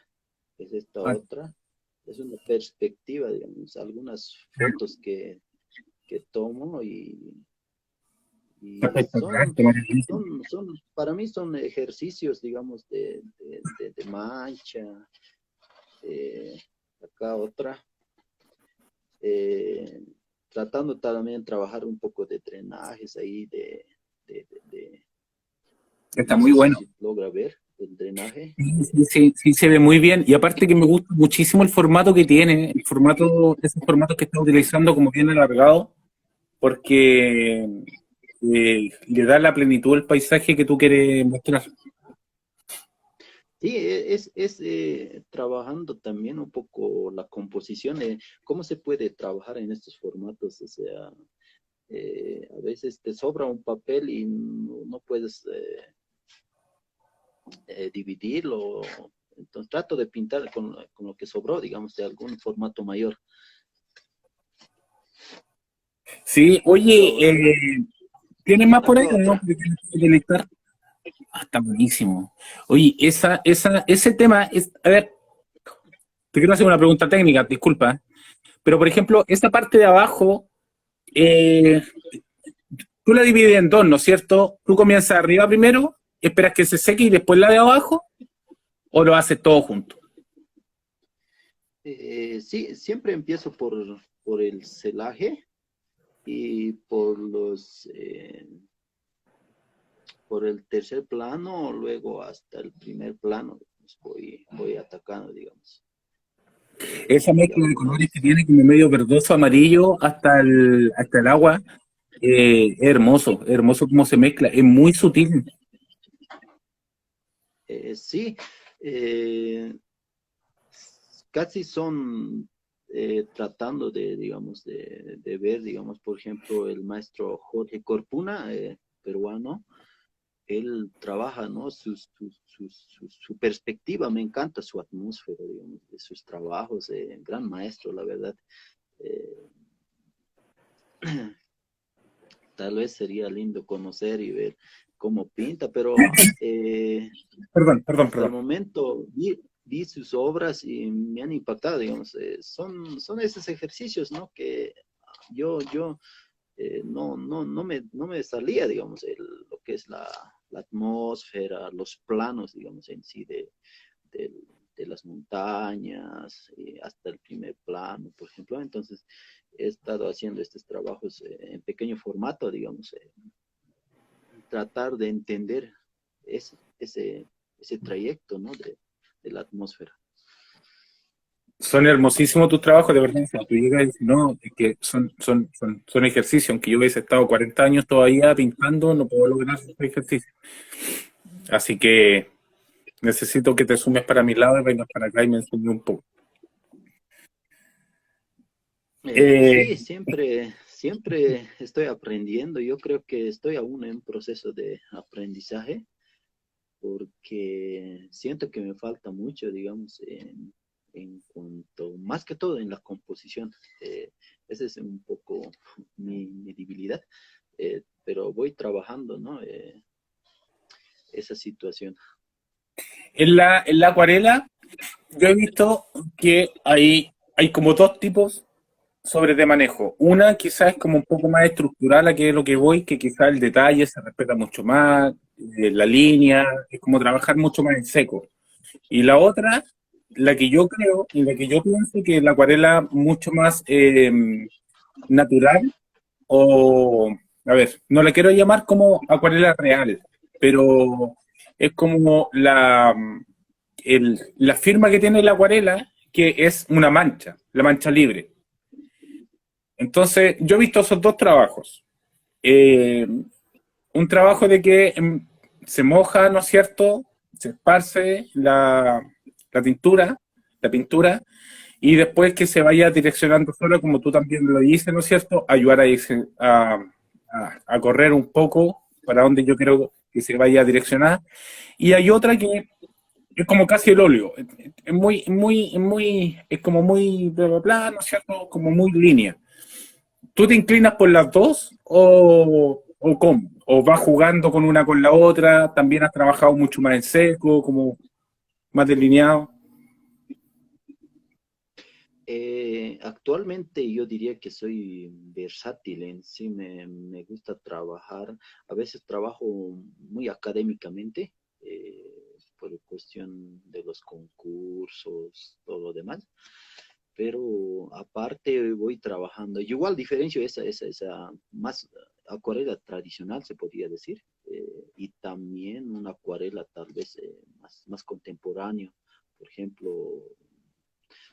Speaker 2: es esta
Speaker 1: Ah,
Speaker 2: otra. Es una perspectiva, digamos, algunas fotos que tomo
Speaker 1: está
Speaker 2: y
Speaker 1: espectacular, está maravilloso.
Speaker 2: para mí son ejercicios, digamos, de mancha. eh, Acá otra. eh, Tratando también de trabajar un poco de drenajes ahí,
Speaker 1: Está
Speaker 2: no
Speaker 1: muy
Speaker 2: sé si
Speaker 1: bueno.
Speaker 2: se logra ver el drenaje.
Speaker 1: Sí, sí, sí, sí, se ve muy bien. Y aparte que me gusta muchísimo el formato que tiene, ese formato que está utilizando como bien alargado, porque le da la plenitud al paisaje que tú quieres mostrar.
Speaker 2: Sí, es trabajando también un poco la composición, cómo se puede trabajar en estos formatos, o sea, a veces te sobra un papel y no puedes dividirlo. Entonces trato de pintar con lo que sobró, digamos, de algún formato mayor.
Speaker 1: Sí, oye,
Speaker 2: Acá otra,
Speaker 1: ¿tienes más por ahí
Speaker 2: acá
Speaker 1: o no?
Speaker 2: otra.
Speaker 1: Porque tienes que conectar. Ah, está buenísimo. Oye, ese tema es, a ver, te quiero hacer una pregunta técnica, disculpa, pero por ejemplo, esta parte de abajo, eh, tú la divides en dos, ¿no es cierto? Tú comienzas arriba primero, esperas que se seque y después la de abajo, o lo haces todo junto.
Speaker 2: Sí, siempre empiezo por el celaje y por el tercer plano, luego hasta el primer plano, pues voy atacando, digamos.
Speaker 1: Esa
Speaker 2: Y
Speaker 1: mezcla de colores que
Speaker 2: algunos,
Speaker 1: tiene como medio verdoso, amarillo, hasta el agua, es hermoso cómo se mezcla, es muy sutil.
Speaker 2: sí, eh, casi son tratando digamos, de ver, digamos, por ejemplo, el maestro Jorge Corpuna, peruano, él trabaja, ¿no? Su perspectiva, me encanta su atmósfera, digamos, de sus trabajos, gran maestro, la verdad. Eh, Tal vez sería lindo conocer y ver cómo pinta, pero
Speaker 1: Perdón, perdón,
Speaker 2: hasta el
Speaker 1: perdón.
Speaker 2: momento vi sus obras y me han impactado, digamos. Son esos ejercicios, ¿no? Que yo no me salía, digamos, lo que es la atmósfera, los planos, digamos, en sí de, de las montañas, hasta el primer plano, por ejemplo. Entonces, he estado haciendo estos trabajos en pequeño formato, digamos, tratar de entender ese, ese, ese trayecto, ¿no? De la atmósfera.
Speaker 1: Son hermosísimos tus trabajos, de verdad. O sea, tú llegas y dices, no, es que son ejercicios. Aunque yo hubiese estado 40 años todavía pintando, no puedo lograr esos ejercicios. Así que necesito que te sumes para mi lado y vengas para acá y me enseñes un poco.
Speaker 2: Sí,
Speaker 1: Eh,
Speaker 2: siempre estoy aprendiendo. Yo creo que estoy aún en proceso de aprendizaje porque siento que me falta mucho, digamos, en cuanto, más que todo en la composición. Esa es un poco mi debilidad, pero voy trabajando, ¿no? Esa situación.
Speaker 1: en la acuarela, yo he visto que hay como dos tipos sobre de manejo. Una quizás es como un poco más estructural, a que es lo que voy, que quizás el detalle se respeta mucho más, la línea, es como trabajar mucho más en seco. Y la otra, la que yo creo y la que yo pienso que es la acuarela mucho más natural o, a ver, no la quiero llamar como acuarela real, pero es como la firma que tiene la acuarela, que es una mancha, la mancha libre. Entonces, yo he visto esos dos trabajos. Eh, un trabajo de que se moja, ¿no es cierto? Se esparce la pintura, y después que se vaya direccionando solo, como tú también lo dices, ¿no es cierto? Ayudar a correr un poco para donde yo creo que se vaya a direccionar. Y hay otra que es como casi el óleo. Es es como muy bla, bla, bla, ¿no es cierto? Como muy línea. ¿Tú te inclinas por las dos o cómo? ¿O vas jugando con una con la otra? ¿También has trabajado mucho más en seco, como más delineado?
Speaker 2: Actualmente yo diría que soy versátil en sí, me gusta trabajar, a veces trabajo muy académicamente por cuestión de los concursos, todo lo demás, pero aparte voy trabajando, yo igual diferencio esa más acuarela tradicional, se podría decir, y también una acuarela tal vez más contemporáneo, por ejemplo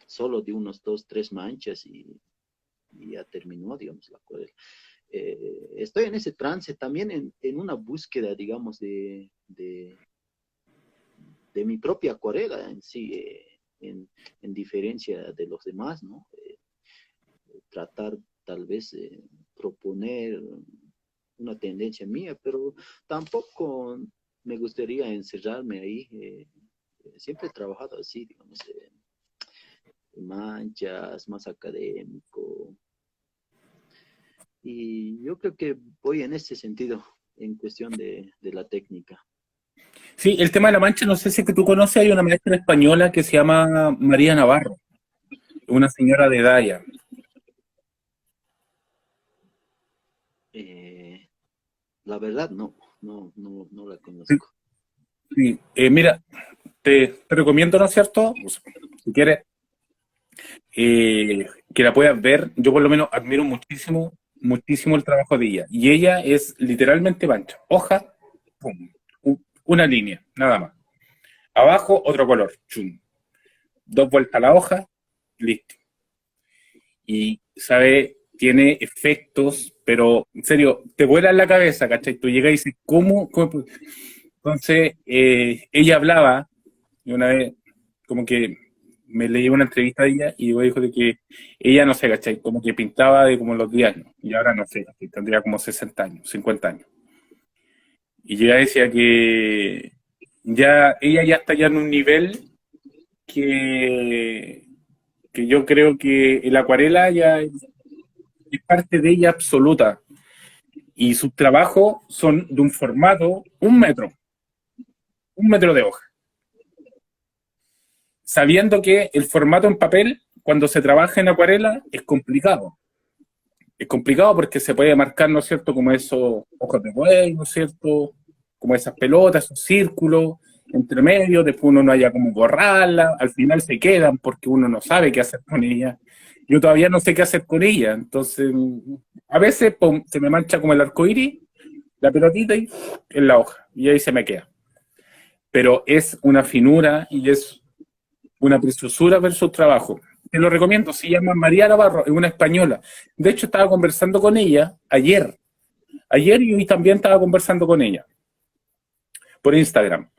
Speaker 2: solo de unos dos, tres manchas y ya terminó, digamos, la acuarela. Estoy en ese trance también en una búsqueda, digamos, de mi propia acuarela en sí, en diferencia de los demás, ¿no? Tratar tal vez proponer una tendencia mía, pero tampoco me gustaría encerrarme ahí. Siempre he trabajado así, digamos, manchas, más académico. Y yo creo que voy en ese sentido, en cuestión de la técnica.
Speaker 1: Sí, el tema de la mancha, no sé si es que tú conoces, hay una maestra española que se llama María Navarro, una señora de edad ya.
Speaker 2: Eh, la verdad, no la
Speaker 1: Sí,
Speaker 2: conozco.
Speaker 1: sí. Mira, te recomiendo, ¿no es cierto? Pues, si quieres, que la puedas ver. Yo por lo menos admiro muchísimo, muchísimo el trabajo de ella. Y ella es literalmente mancha. Hoja, pum, una línea, nada más. Abajo, otro color, chum. Dos vueltas a la hoja, listo. Y, ¿sabe? Tiene efectos, pero en serio, te vuela en la cabeza, ¿cachai? Tú llegas y dices, ¿cómo? Entonces, ella hablaba, y una vez, como que me leí una entrevista de ella, y dijo de que ella, no sé, ¿cachai? Como que pintaba de como los 10 años, y ahora no sé, ¿cachai? Tendría como 60 años, 50 años. Y yo ya decía que ya ella ya está ya en un nivel que, que yo creo que el acuarela ya es parte de ella absoluta. Y sus trabajos son de un formato, 1 metro, 1 metro de hoja. Sabiendo que el formato en papel, cuando se trabaja en acuarela, es complicado. Es complicado porque se puede marcar, ¿no es cierto?, como esos ojos de buey, ¿no es cierto?, como esas pelotas, esos círculos entre medio, después uno no haya como borrarla, al final se quedan porque uno no sabe qué hacer con ellas. Yo todavía no sé qué hacer con ella, entonces a veces pum, se me mancha como el arco iris, la pelotita y en la hoja, y ahí se me queda. Pero es una finura y es una preciosura ver su trabajo. Te lo recomiendo, se llama María Navarro, es una española. De hecho, estaba conversando con ella ayer y hoy también estaba conversando con ella por Instagram.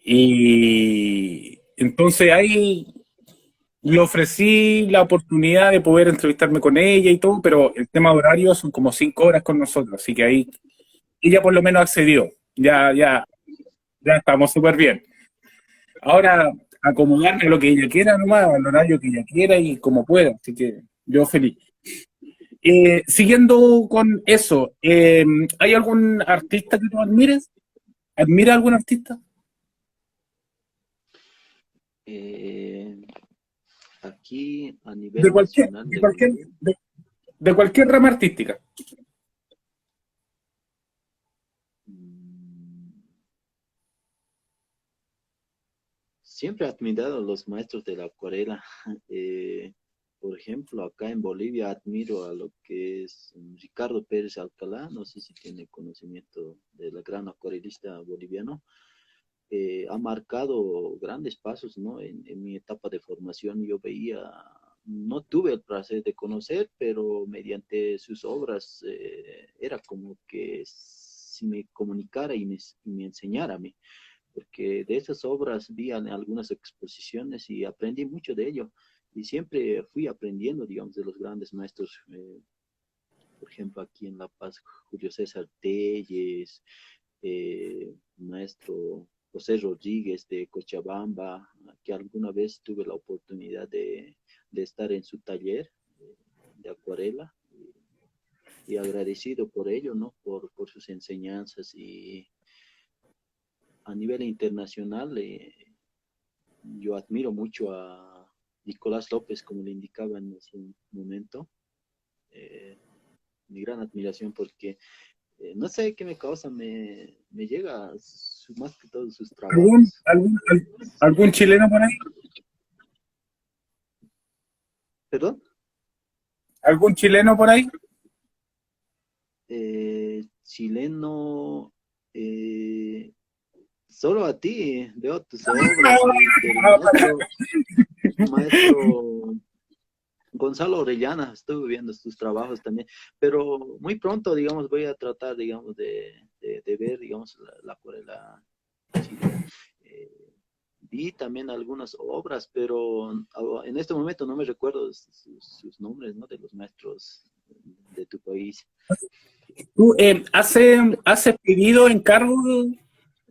Speaker 1: Y entonces ahí le ofrecí la oportunidad de poder entrevistarme con ella y todo, pero el tema de horario son como 5 horas con nosotros, así que ahí ella por lo menos accedió. Ya estamos súper bien. Ahora acomodarme a lo que ella quiera nomás, al horario que ella quiera y como pueda, así que yo feliz. Siguiendo con eso, ¿hay algún artista que tú admires? ¿Admira algún artista?
Speaker 2: Eh, Aquí a
Speaker 1: De
Speaker 2: nivel
Speaker 1: cualquier,
Speaker 2: nacional
Speaker 1: de
Speaker 2: de
Speaker 1: cualquier,
Speaker 2: Bolivia,
Speaker 1: de cualquier rama artística.
Speaker 2: mm, siempre he admirado a los maestros de la acuarela. Eh, por ejemplo, acá en Bolivia admiro a lo que es Ricardo Pérez Alcalá, no sé si tiene conocimiento del gran acuarelista boliviano. Ha marcado grandes pasos, ¿no? En mi etapa de formación yo veía, no tuve el placer de conocer, pero mediante sus obras era como que si me comunicara y me enseñara a mí, porque de esas obras vi en algunas exposiciones y aprendí mucho de ello. Y siempre fui aprendiendo, digamos, de los grandes maestros, por ejemplo, aquí en La Paz, Julio César Telles, maestro José Rodríguez de Cochabamba, que alguna vez tuve la oportunidad de estar en su taller de acuarela y agradecido por ello, ¿no? Por sus enseñanzas y a nivel internacional, yo admiro mucho a Nicolás López, como le indicaba en ese momento, eh, mi gran admiración porque no sé qué me causa, me llega más que todos sus
Speaker 1: ¿Algún,
Speaker 2: trabajos.
Speaker 1: algún, algún chileno por ahí?
Speaker 2: ¿Perdón?
Speaker 1: ¿Algún chileno por ahí?
Speaker 2: Chileno, solo a ti veo tus obras y del maestro Gonzalo Orellana, estuve viendo sus trabajos también, pero muy pronto, digamos, voy a tratar, digamos, de ver, digamos, la acuarela chilena. Eh, Vi también algunas obras, pero en este momento no me recuerdo sus nombres, ¿no? De los maestros de tu país.
Speaker 1: ¿Tú haces pedido encargo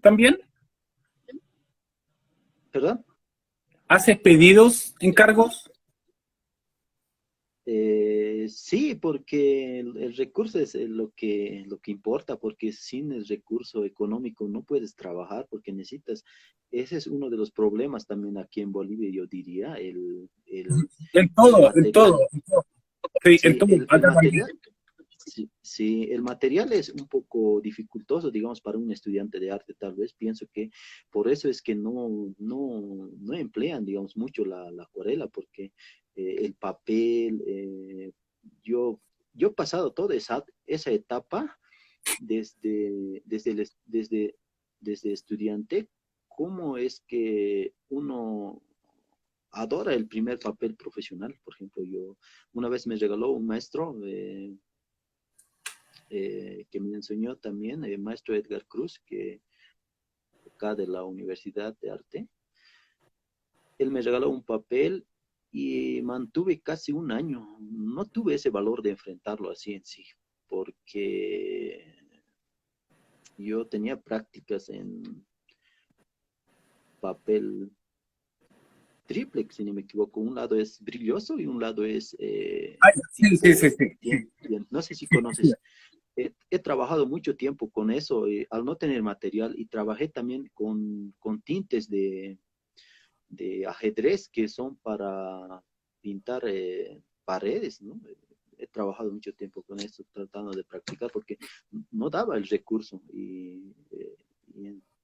Speaker 1: también?
Speaker 2: ¿Perdón?
Speaker 1: ¿Haces pedidos, encargos?
Speaker 2: Sí, porque el recurso es lo que importa, porque sin el recurso económico no puedes trabajar, porque necesitas, ese es uno de los problemas también aquí en Bolivia, yo diría,
Speaker 1: En
Speaker 2: el
Speaker 1: todo, en todo.
Speaker 2: material.
Speaker 1: Sí, en
Speaker 2: Sí,
Speaker 1: todo.
Speaker 2: el
Speaker 1: Acá también.
Speaker 2: material. Sí, sí, el material es un poco dificultoso, digamos, para un estudiante de arte, tal vez. Pienso que por eso es que no emplean, digamos, mucho la acuarela, porque el papel, yo, yo he pasado toda esa etapa desde estudiante, cómo es que uno adora el primer papel profesional. Por ejemplo, yo una vez me regaló un maestro. Que me enseñó también, el maestro Edgar Cruz, que acá de la Universidad de Arte. Él me regaló un papel y mantuve casi un año. No tuve ese valor de enfrentarlo así en sí, porque yo tenía prácticas en papel triplex, si no me equivoco. Un lado es brilloso y un lado es
Speaker 1: Ah, ya. Sí, sí, sí,
Speaker 2: tipo,
Speaker 1: sí,
Speaker 2: no sé si
Speaker 1: sí, sí.
Speaker 2: conoces. He trabajado mucho tiempo con eso, al no tener material, y trabajé también con tintes de ajedrez que son para pintar paredes, ¿no? He trabajado mucho tiempo con esto, tratando de practicar, porque no daba el recurso y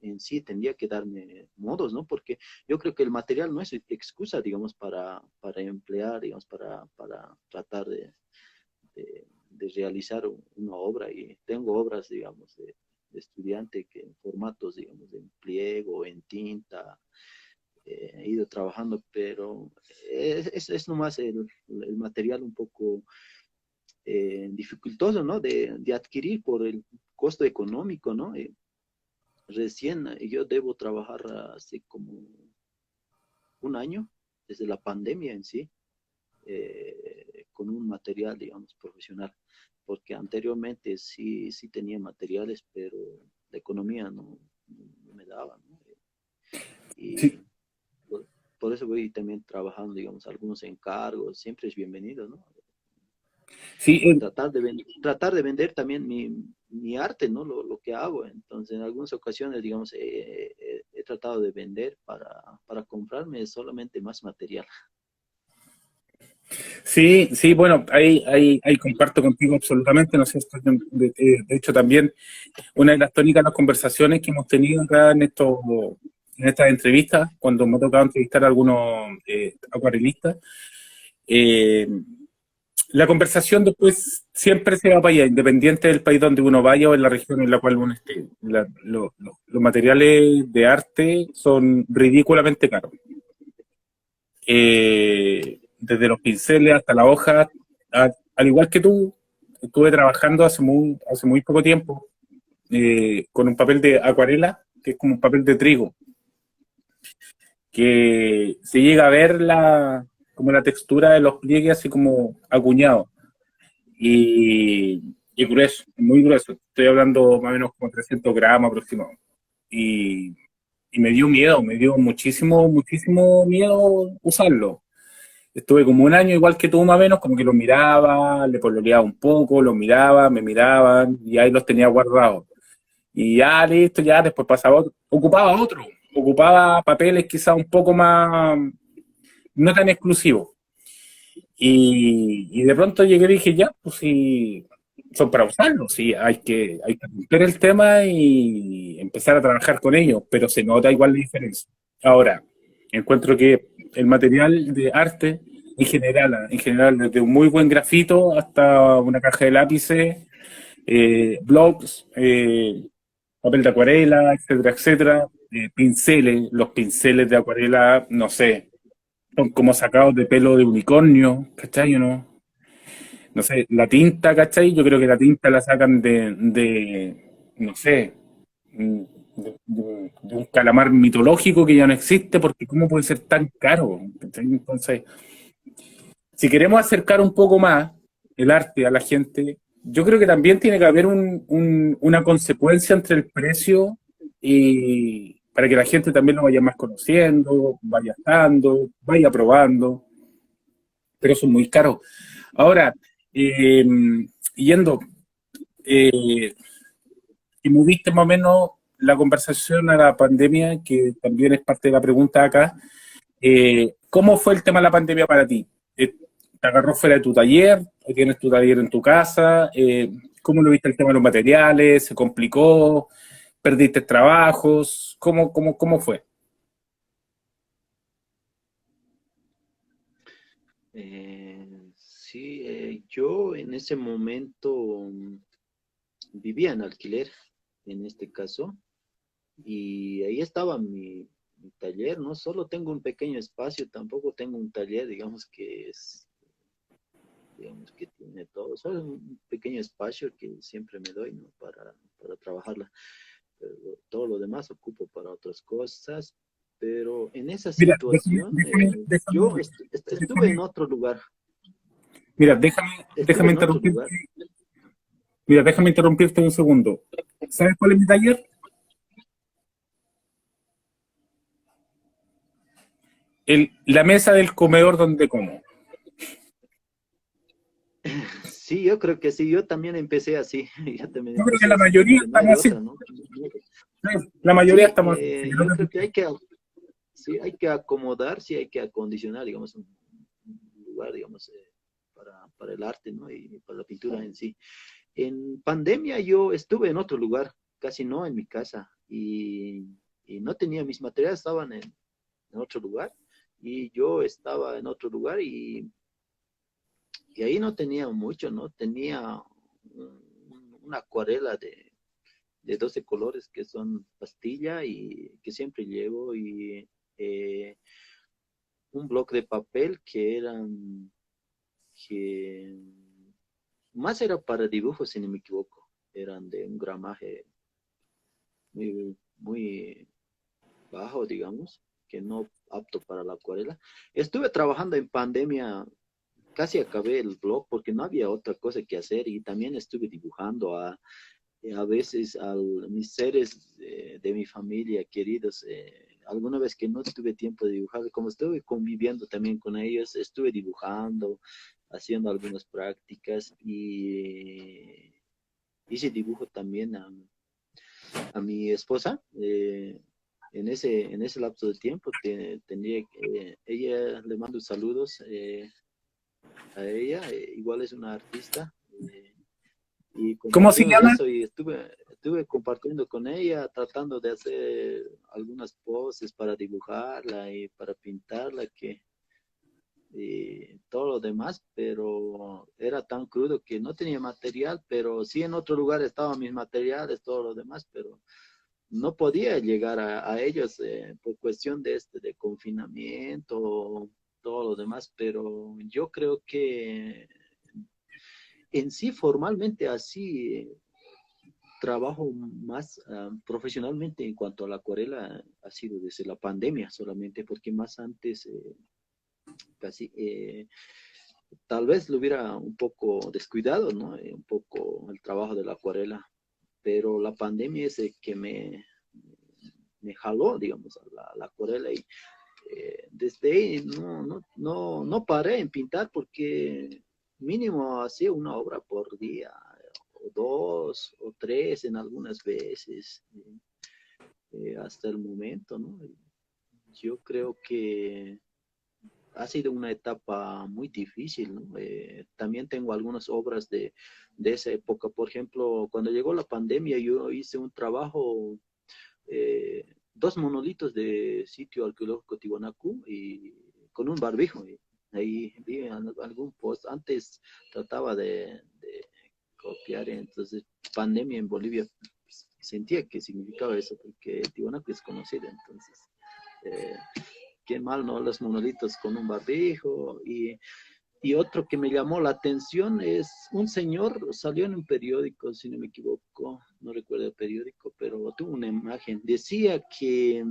Speaker 2: en sí tendría que darme modos, ¿no? Porque yo creo que el material no es excusa, digamos, para emplear, digamos, para tratar de realizar una obra. Y tengo obras, digamos, de estudiante que en formatos, digamos, en pliego, en tinta, he ido trabajando, pero es nomás el material un poco dificultoso, ¿no? De adquirir por el costo económico, ¿no? Recién yo debo trabajar hace como un año, desde la pandemia en sí, con un material, digamos, profesional, porque anteriormente sí tenía materiales, pero la economía no me daba, ¿no?
Speaker 1: Sí,
Speaker 2: Y por eso voy también trabajando, digamos, algunos encargos, siempre es bienvenido, ¿no?
Speaker 1: sí,
Speaker 2: Tratar de vender también mi arte, ¿no? Lo que hago. Entonces, en algunas ocasiones, digamos, he tratado de vender para comprarme solamente más material.
Speaker 1: sí, sí, bueno, ahí comparto contigo absolutamente, ¿no es cierto? De hecho, también una de las tónicas de las conversaciones que hemos tenido acá en estas entrevistas, cuando me ha tocado entrevistar a algunos acuarelistas, eh, la conversación después siempre se va para allá, independiente del país donde uno vaya o en la región en la cual uno esté. Los materiales de arte son ridículamente caros. Desde los pinceles hasta la hoja, al igual que tú, estuve trabajando hace muy poco tiempo con un papel de acuarela, que es como un papel de trigo, que se llega a ver como la textura de los pliegues así como acuñado y grueso, muy grueso. Estoy hablando más o menos como 300 gramos aproximadamente. Y, y me dio miedo, me dio muchísimo, muchísimo miedo usarlo. Estuve como un año igual que tú más o menos, como que los miraba, le pololeaba un poco, los miraba, me miraban y ahí los tenía guardados. Y ya listo, ya después pasaba otro, ocupaba papeles quizás un poco más, no tan exclusivos. Y de pronto llegué y dije, ya, pues sí, son para usarlos, sí, hay que romper el tema y empezar a trabajar con ellos, pero se nota igual la diferencia. Ahora, encuentro que el material de arte, en general, desde un muy buen grafito hasta una caja de lápices, blogs, papel de acuarela, etcétera, etcétera, pinceles, los pinceles de acuarela, no sé, son como sacados de pelo de unicornio, ¿cachai o no? No sé, la tinta, ¿cachai? Yo creo que la tinta la sacan no sé, de un calamar mitológico que ya no existe, porque ¿cómo puede ser tan caro? ¿Cachai? Entonces, si queremos acercar un poco más el arte a la gente, yo creo que también tiene que haber una consecuencia entre el precio y para que la gente también lo vaya más conociendo, vaya estando, vaya probando, pero son muy caros. Ahora, eh, yendo, eh, y moviste más o menos la conversación a la pandemia, que también es parte de la pregunta acá. ¿Cómo fue el tema de la pandemia para ti? ¿Te agarró fuera de tu taller? ¿O tienes tu taller en tu casa? ¿Cómo lo viste el tema de los materiales? ¿Se complicó? ¿Perdiste trabajos? ¿Cómo fue?
Speaker 2: Sí, yo en ese momento vivía en alquiler, en este caso, y ahí estaba mi taller. No solo tengo un pequeño espacio, tampoco tengo un taller, digamos que tiene todo, solo un pequeño espacio que siempre me doy, ¿no? Para trabajarla. Pero todo lo demás ocupo para otras cosas. Pero en esa
Speaker 1: Mira,
Speaker 2: situación, yo estuve en
Speaker 1: déjame,
Speaker 2: otro lugar,
Speaker 1: mira,
Speaker 2: estuve
Speaker 1: déjame
Speaker 2: en otro
Speaker 1: interrumpir.
Speaker 2: lugar.
Speaker 1: Mira, déjame interrumpirte un segundo. ¿Sabes cuál es mi taller? La mesa del comedor donde como.
Speaker 2: Sí, yo creo que sí, yo también empecé así, yo también
Speaker 1: Yo creo que
Speaker 2: empecé
Speaker 1: la
Speaker 2: así,
Speaker 1: mayoría
Speaker 2: porque no hay
Speaker 1: estamos
Speaker 2: de
Speaker 1: así.
Speaker 2: otra, ¿no?
Speaker 1: La mayoría
Speaker 2: Sí,
Speaker 1: estamos así.
Speaker 2: yo creo que sí, hay que acomodar, sí, hay que acondicionar, digamos, un lugar, digamos, para el arte, ¿no? Y para la pintura en sí. En pandemia yo estuve en otro lugar, casi no en mi casa, y no tenía mis materiales, estaban en otro lugar, y yo estaba en otro lugar, y ahí no tenía mucho, ¿no? Tenía una acuarela de 12 colores que son pastilla y que siempre llevo, y eh, un bloque de papel que más era para dibujos, si no me equivoco, eran de un gramaje muy bajo, digamos, que no apto para la acuarela. Estuve trabajando en pandemia, casi acabé el blog porque no había otra cosa que hacer, y también estuve dibujando a veces a mis seres de mi familia queridos. Alguna vez que no tuve tiempo de dibujar, como estuve conviviendo también con ellos, estuve dibujando, haciendo algunas prácticas, y hice dibujo también a mi esposa. En ese lapso de tiempo tendría que, ella, le mando saludos a ella, igual es una artista, y
Speaker 1: ¿Cómo se
Speaker 2: compartimos
Speaker 1: llama?
Speaker 2: eso, y estuve compartiendo con ella, tratando de hacer algunas poses para dibujarla y para pintarla, y todo lo demás, pero era tan crudo que no tenía material, pero sí en otro lugar estaban mis materiales, todo lo demás, pero no podía llegar a ellos por cuestión de confinamiento, todo lo demás, pero yo creo que en sí formalmente así trabajo más profesionalmente en cuanto a la acuarela ha sido desde la pandemia solamente, porque más antes casi tal vez lo hubiera un poco descuidado, ¿no? Un poco el trabajo de la acuarela, pero la pandemia es el que me jaló, digamos, a la acuarela, y desde ahí no paré en pintar, porque mínimo hacía una obra por día, o dos, o tres en algunas veces, hasta el momento, ¿no? Yo creo que ha sido una etapa muy difícil, ¿no? También tengo algunas obras de esa época. Por ejemplo, cuando llegó la pandemia, yo hice un trabajo, dos monolitos de sitio arqueológico Tiwanaku, y con un barbijo. Y ahí vi algún post. Antes trataba de copiar, entonces pandemia en Bolivia, pues, sentía que significaba eso, porque Tiwanaku es conocido, entonces eh, qué mal, ¿no? Los monolitos con un barbijo. Y otro que me llamó la atención es un señor, salió en un periódico, si no me equivoco, no recuerdo el periódico, pero tuvo una imagen. Decía que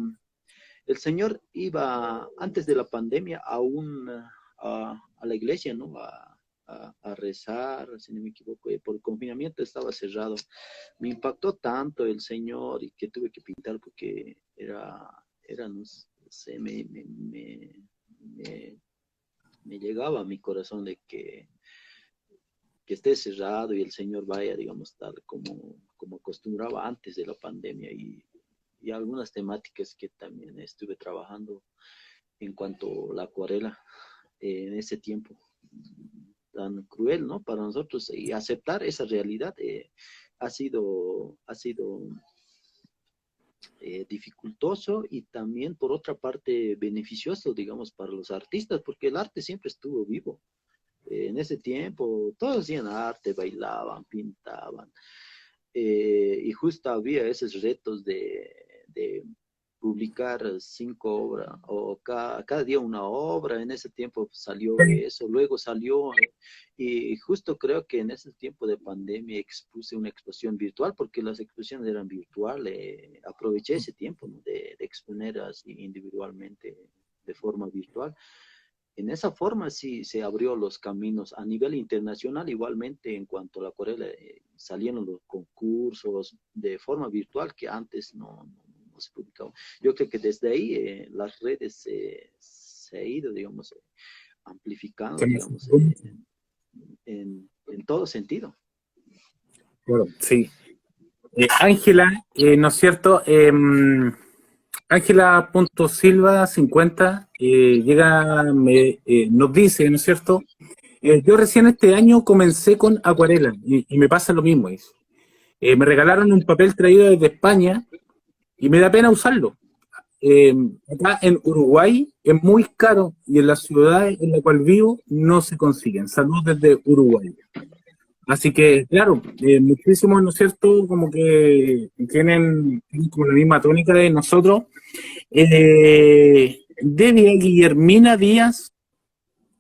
Speaker 2: el señor iba antes de la pandemia a la iglesia, ¿no? A rezar, si no me equivoco, y por el confinamiento estaba cerrado. Me impactó tanto el señor, y que tuve que pintar porque no sé, me, me llegaba a mi corazón de que esté cerrado y el Señor vaya, digamos, tal como acostumbraba antes de la pandemia, y algunas temáticas que también estuve trabajando en cuanto a la acuarela en ese tiempo tan cruel, ¿no? Para nosotros, y aceptar esa realidad ha sido dificultoso, y también por otra parte beneficioso, digamos, para los artistas, porque el arte siempre estuvo vivo. En ese tiempo todos hacían arte, bailaban, pintaban, y justo había esos retos de publicar 5 obras, o cada día una obra. En ese tiempo salió eso, luego salió, y justo creo que en ese tiempo de pandemia expuse una exposición virtual, porque las exposiciones eran virtuales. Aproveché ese tiempo, ¿no? de exponer así individualmente de forma virtual. en esa forma sí se abrió los caminos a nivel internacional, igualmente en cuanto a la acuarela, salieron los concursos de forma virtual que antes no se publicaban. Yo creo que desde ahí las redes se ha ido, digamos, amplificando, digamos, en todo sentido.
Speaker 1: Claro, sí. Ángela, ¿no es cierto? Ángela.silva50 nos dice, ¿no es cierto? Yo recién este año comencé con acuarela y me pasa lo mismo. Dice. Me regalaron un papel traído desde España y me da pena usarlo. Eh, Acá en Uruguay es muy caro y en la ciudad en la cual vivo no se consiguen. Saludos desde Uruguay. Así que, claro, muchísimos, ¿no es cierto? Como que tienen como la misma tónica de nosotros. Debbie Guillermina Díaz,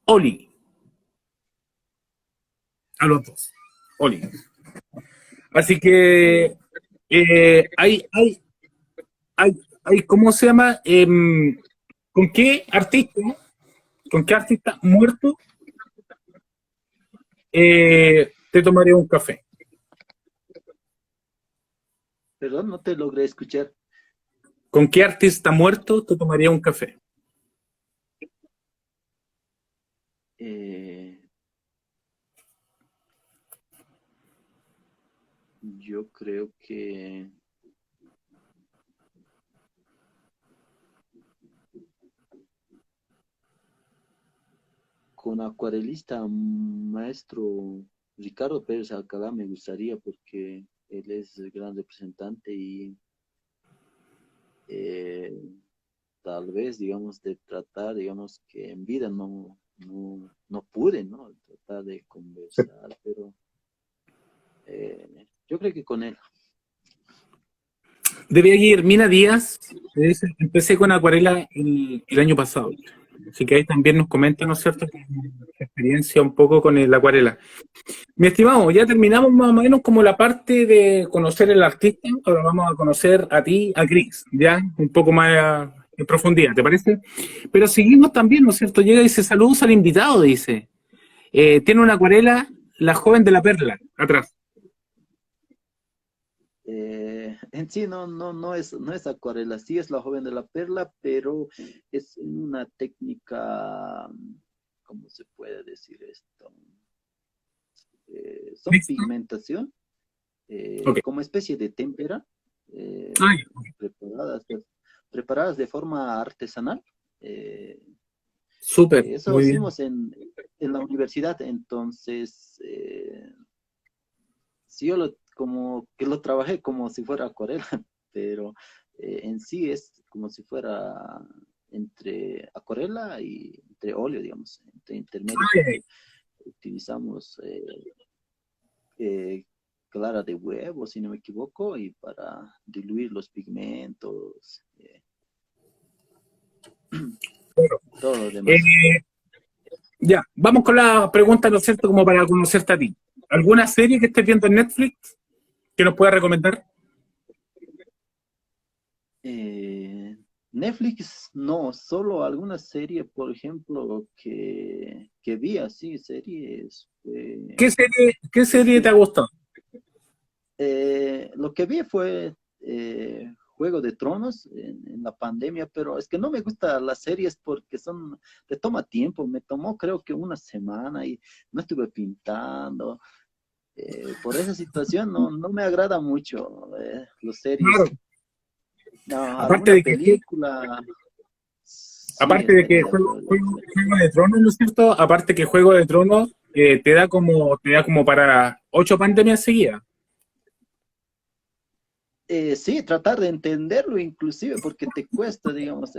Speaker 1: Oli, a los dos, Oli. Así que hay, ¿cómo se llama? ¿Con con qué artista muerto te tomaría un café?
Speaker 2: Perdón, no te logré escuchar.
Speaker 1: ¿Con qué artista muerto te tomaría un café?
Speaker 2: Eh, yo creo que con acuarelista maestro Ricardo Pérez Alcalá me gustaría porque él es el gran representante y eh, tal vez, digamos, de tratar, digamos, que en vida no pude, ¿no? Tratar de conversar, pero yo creo que con él.
Speaker 1: Debbie Guillermina Díaz, empecé con acuarela el año pasado. Así que ahí también nos comenta, ¿no es cierto?, su experiencia un poco con el acuarela. Mi estimado, ya terminamos más o menos como la parte de conocer el artista. Ahora vamos a conocer a ti, a Chris, ya un poco más en profundidad, ¿te parece? Pero seguimos también, ¿no es cierto? Llega y dice, saludos al invitado, dice. Tiene una acuarela, la joven de la perla, atrás.
Speaker 2: En sí no es acuarela, sí es la joven de la perla, pero es una técnica, ¿cómo se puede decir esto? Son
Speaker 1: ¿Listo?
Speaker 2: pigmentación,
Speaker 1: Ok.
Speaker 2: como especie de témpera,
Speaker 1: Ay,
Speaker 2: preparadas, preparadas de forma artesanal. Eh,
Speaker 1: súper,
Speaker 2: Eso
Speaker 1: muy bien.
Speaker 2: hicimos en la universidad, entonces, sí, como que lo trabajé como si fuera acuarela, pero en sí es como si fuera entre acuarela y entre óleo, digamos, entre intermedio,
Speaker 1: Ay,
Speaker 2: porque utilizamos eh, clara de huevo, si no me equivoco, y para diluir los pigmentos, todo lo demás.
Speaker 1: eh, ya, vamos con la pregunta, ¿no es cierto?, como para conocerte a ti. ¿Alguna serie que estés viendo en Netflix que nos pueda recomendar?
Speaker 2: Eh, Netflix, no, solo alguna serie, por ejemplo, que vi así, series.
Speaker 1: Qué serie te ha gustado?
Speaker 2: Lo que vi fue Juego de Tronos en la pandemia, pero es que no me gustan las series porque te toma tiempo, me tomó creo que una semana y no estuve pintando. Por esa situación no me agrada mucho las series.
Speaker 1: Claro,
Speaker 2: No,
Speaker 1: aparte
Speaker 2: alguna
Speaker 1: de que,
Speaker 2: película, sí,
Speaker 1: aparte de que Juego de Tronos, ¿no es cierto? Aparte que Juego de Tronos te da como para 8 pandemias seguidas.
Speaker 2: sí, tratar de entenderlo inclusive, porque te cuesta, digamos,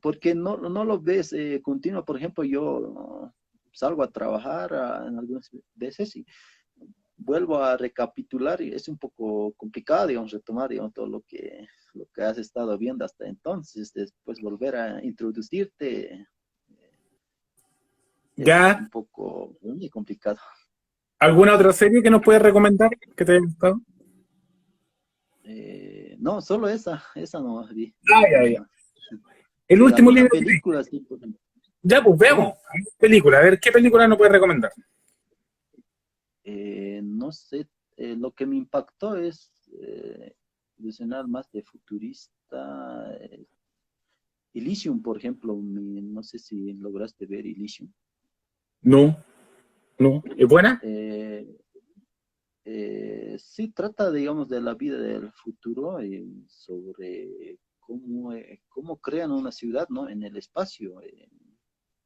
Speaker 2: porque no lo ves continuo. Por ejemplo, yo salgo a trabajar en algunas veces y vuelvo a recapitular y es un poco complicado, digamos, retomar, digamos, todo lo que has estado viendo hasta entonces, después volver a introducirte es
Speaker 1: ¿Ya?
Speaker 2: un poco muy complicado.
Speaker 1: ¿Alguna otra serie que nos puedes recomendar que te haya gustado?
Speaker 2: No, solo esa no vi,
Speaker 1: Ah,
Speaker 2: no,
Speaker 1: ya,
Speaker 2: no
Speaker 1: ya.
Speaker 2: más.
Speaker 1: El
Speaker 2: Sí,
Speaker 1: último
Speaker 2: alguna
Speaker 1: libro que leí.
Speaker 2: película, sí, por ejemplo.
Speaker 1: Ya, pues
Speaker 2: ¿Cómo?
Speaker 1: veamos. Película, a ver, ¿qué película nos puedes recomendar?
Speaker 2: No sé, lo que me impactó es mencionar más de futurista. Elysium, por ejemplo, no sé si lograste ver Elysium.
Speaker 1: No, no. ¿Es buena?
Speaker 2: Eh, sí trata, digamos, de la vida del futuro, sobre cómo crean una ciudad, ¿no? En el espacio,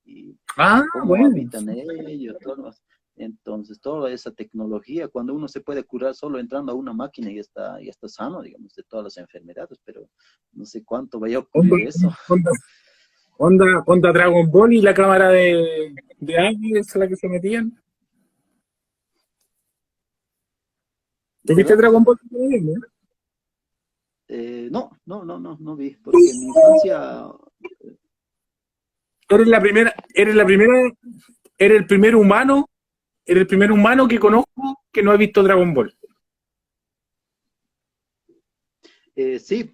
Speaker 2: y
Speaker 1: Ah,
Speaker 2: cómo
Speaker 1: bueno.
Speaker 2: habitan ellos, todo. Entonces, toda esa tecnología, cuando uno se puede curar solo entrando a una máquina y está sano, digamos, de todas las enfermedades, pero no sé cuánto vaya a
Speaker 1: Onda,
Speaker 2: ocurrir eso.
Speaker 1: onda, onda Dragon Ball y la cámara de Águila, esa es la que se metían. ¿Tuviste
Speaker 2: ¿Perdón?
Speaker 1: Dragon Ball? ¿No?
Speaker 2: No, no, no, no, no vi, porque en mi infancia,
Speaker 1: Eres la primera, eres el primer humano que conozco que no ha visto Dragon Ball.
Speaker 2: sí,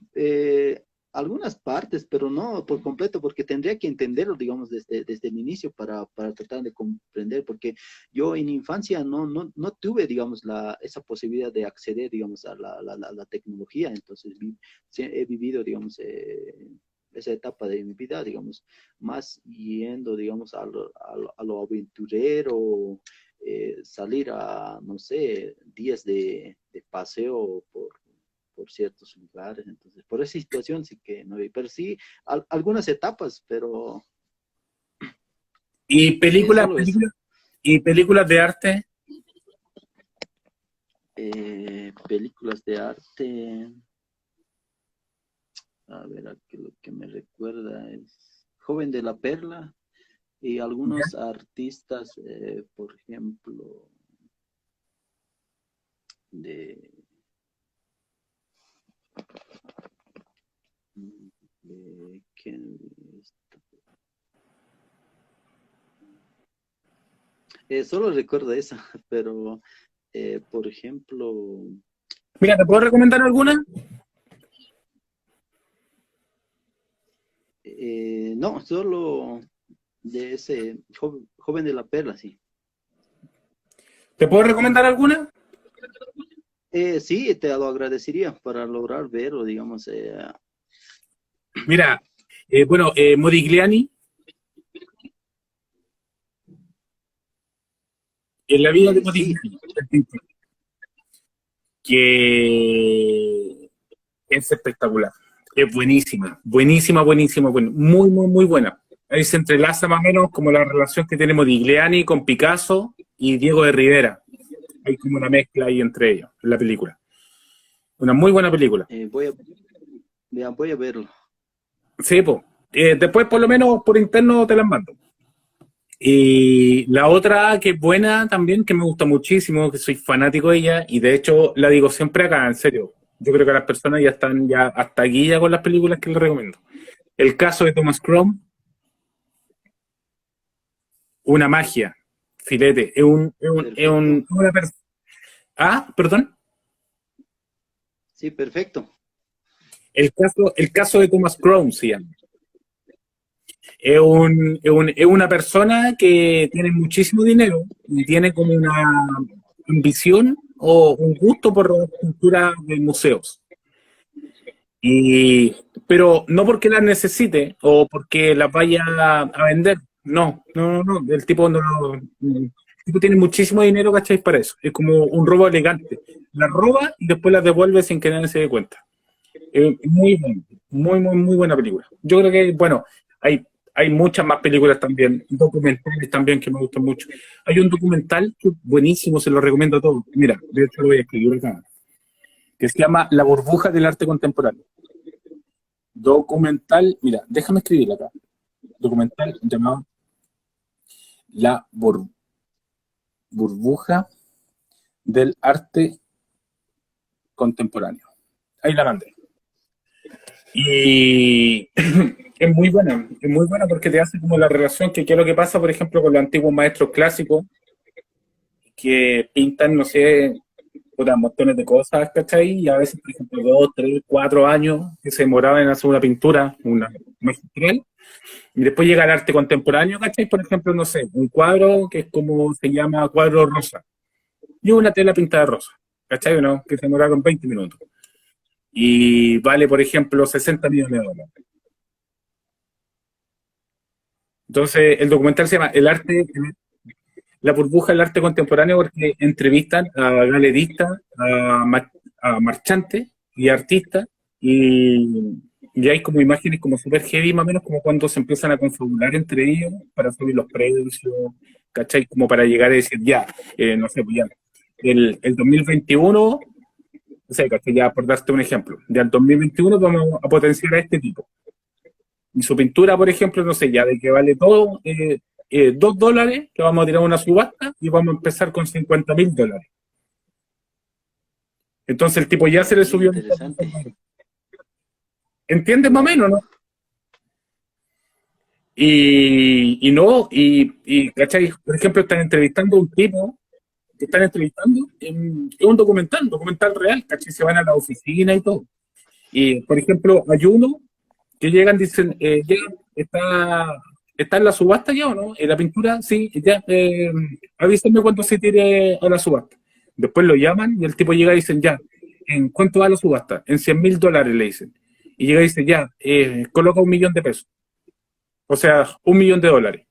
Speaker 2: algunas partes, pero no por completo, porque tendría que entenderlo, digamos, desde el inicio para tratar de comprender, porque yo en infancia no tuve, digamos, esa posibilidad de acceder, digamos, a la tecnología, entonces sí, he vivido, digamos, esa etapa de mi vida, digamos, más yendo, digamos, a lo aventurero, salir a, no sé, días de paseo por ciertos lugares. Entonces, por esa situación sí que no vi, pero sí, algunas etapas, pero
Speaker 1: Y
Speaker 2: solo eso.
Speaker 1: películas de arte.
Speaker 2: Películas de arte, a ver, aquí lo que me recuerda es Joven de la Perla y
Speaker 1: ¿Ya?
Speaker 2: algunos artistas, por ejemplo, de, ¿quién? Solo recuerdo esa, pero por ejemplo,
Speaker 1: Mira, ¿te puedo recomendar alguna?
Speaker 2: no, solo de ese joven de la perla, sí.
Speaker 1: ¿Te puedo recomendar alguna?
Speaker 2: Sí, te lo agradecería para lograr verlo, digamos.
Speaker 1: Mira, bueno, Modigliani, en la vida de
Speaker 2: Sí,
Speaker 1: Modigliani, que es espectacular. Es buenísima, buenísima, buenísima, muy, muy, muy buena. Ahí se entrelaza más o menos como la relación que tenemos Modigliani con Picasso y Diego de Rivera. Hay como una mezcla ahí entre ellos en la película. Una muy buena película.
Speaker 2: voy a verlo.
Speaker 1: Sí, pues. Después, por lo menos, por interno te las mando. Y la otra que es buena también, que me gusta muchísimo, que soy fanático de ella, y de hecho la digo siempre acá, en serio. Yo creo que las personas ya están ya hasta aquí ya con las películas que les recomiendo. El caso de Thomas Crown, una magia, filete,
Speaker 2: Perfecto.
Speaker 1: Ah, perdón.
Speaker 2: Sí, perfecto.
Speaker 1: El caso de Thomas Crown se llama. Es una persona que tiene muchísimo dinero y tiene como una ambición o un gusto por la cultura de museos. Y, pero no porque las necesite o porque las vaya a vender. No, no, no, no. El tipo no. El tipo tiene muchísimo dinero, ¿cachai? Para eso. Es como un robo elegante. La roba y después la devuelve sin que nadie se dé cuenta. Muy buena, muy, muy, muy buena película. Yo creo que, bueno, hay muchas más películas también, documentales también que me gustan mucho. Hay un documental que es buenísimo, se lo recomiendo a todos. Mira, de hecho lo voy a escribir acá, que se llama La burbuja del arte contemporáneo. Documental, mira, déjame escribir acá. Documental llamado La burbuja del arte contemporáneo. Ahí la mandé. Y es muy buena porque te hace como la relación que es lo que pasa, por ejemplo, con los antiguos maestros clásicos que pintan, no sé, puta, montones de cosas, ¿cachai? Y a veces, por ejemplo, 2, 3, 4 años que se demoraban en hacer una pintura, magistral, y después llega el arte contemporáneo, ¿cachai? Por ejemplo, no sé, un cuadro que es como se llama cuadro rosa, y una tela pintada de rosa, ¿cachai o no? Que se demoraron 20 minutos. Y vale, por ejemplo, 60 millones de dólares. Entonces, el documental se llama El arte, la burbuja del arte contemporáneo, porque entrevistan a galeristas, a marchantes y artistas, y hay como imágenes como super heavy, más o menos como cuando se empiezan a confabular entre ellos para subir los precios, ¿cachai? Como para llegar a decir, ya, no sé, pues ya, el 2021, no sé, ¿cachai? Ya por darte un ejemplo, ya el 2021 vamos a potenciar a este tipo. Y su pintura, por ejemplo, no sé, ya de que vale todo, $2, que vamos a tirar una subasta y vamos a empezar con $50.000. Entonces el tipo ya se le subió el
Speaker 2: Interesante,
Speaker 1: ¿entiendes más o menos,
Speaker 2: claro.
Speaker 1: no? Y no, ¿cachai? Por ejemplo, están entrevistando a un tipo, que están entrevistando, es un documental real, ¿cachai? Se van a la oficina y todo. Y, por ejemplo, hay uno que llegan, dicen, llegan, está en la subasta ya o no, en la pintura, sí, ya, avísenme cuando se tire a la subasta. Después lo llaman y el tipo llega y dicen, ya, ¿en cuánto va la subasta? En $100.000 le dicen. Y llega y dice, ya, coloca $1.000.000. O sea, $1.000.000.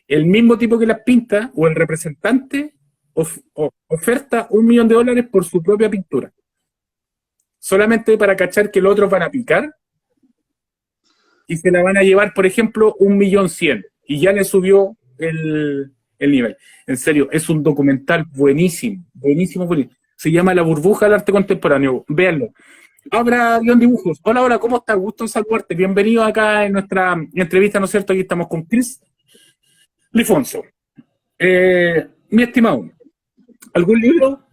Speaker 1: El mismo tipo que las pinta o el representante oferta $1.000.000 por su propia pintura. Solamente para cachar que los otros van a picar y se la van a llevar, por ejemplo, 1.100.000 y ya le subió el nivel. En serio, es un documental buenísimo, buenísimo, buenísimo. Se llama La burbuja del arte contemporáneo. Véanlo. Abra guión dibujos. Hola, hola, ¿cómo estás? Gusto en saludarte. Bienvenido acá en nuestra entrevista, ¿no es cierto? Aquí estamos con Chris Lifonso. Mi estimado, ¿algún libro?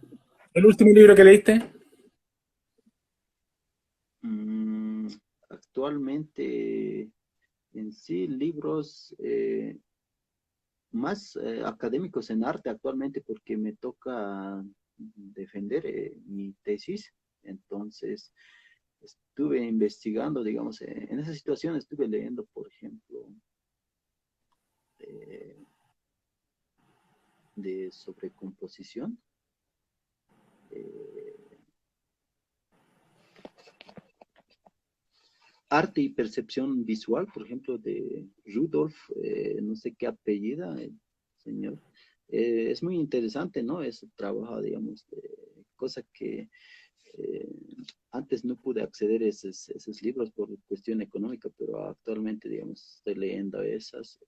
Speaker 1: ¿El último libro que leíste?
Speaker 2: Mm, actualmente, en sí, libros más académicos en arte actualmente porque me toca defender mi tesis. Entonces, estuve investigando, digamos, en esa situación estuve leyendo, por ejemplo, eh, de sobrecomposición. eh, Arte y percepción visual, por ejemplo, de Rudolf, no sé qué apellida, el señor. Es muy interesante, ¿no? Es trabajo, digamos, cosa que eh, antes no pude acceder a esos libros por cuestión económica, pero actualmente, digamos, estoy leyendo esas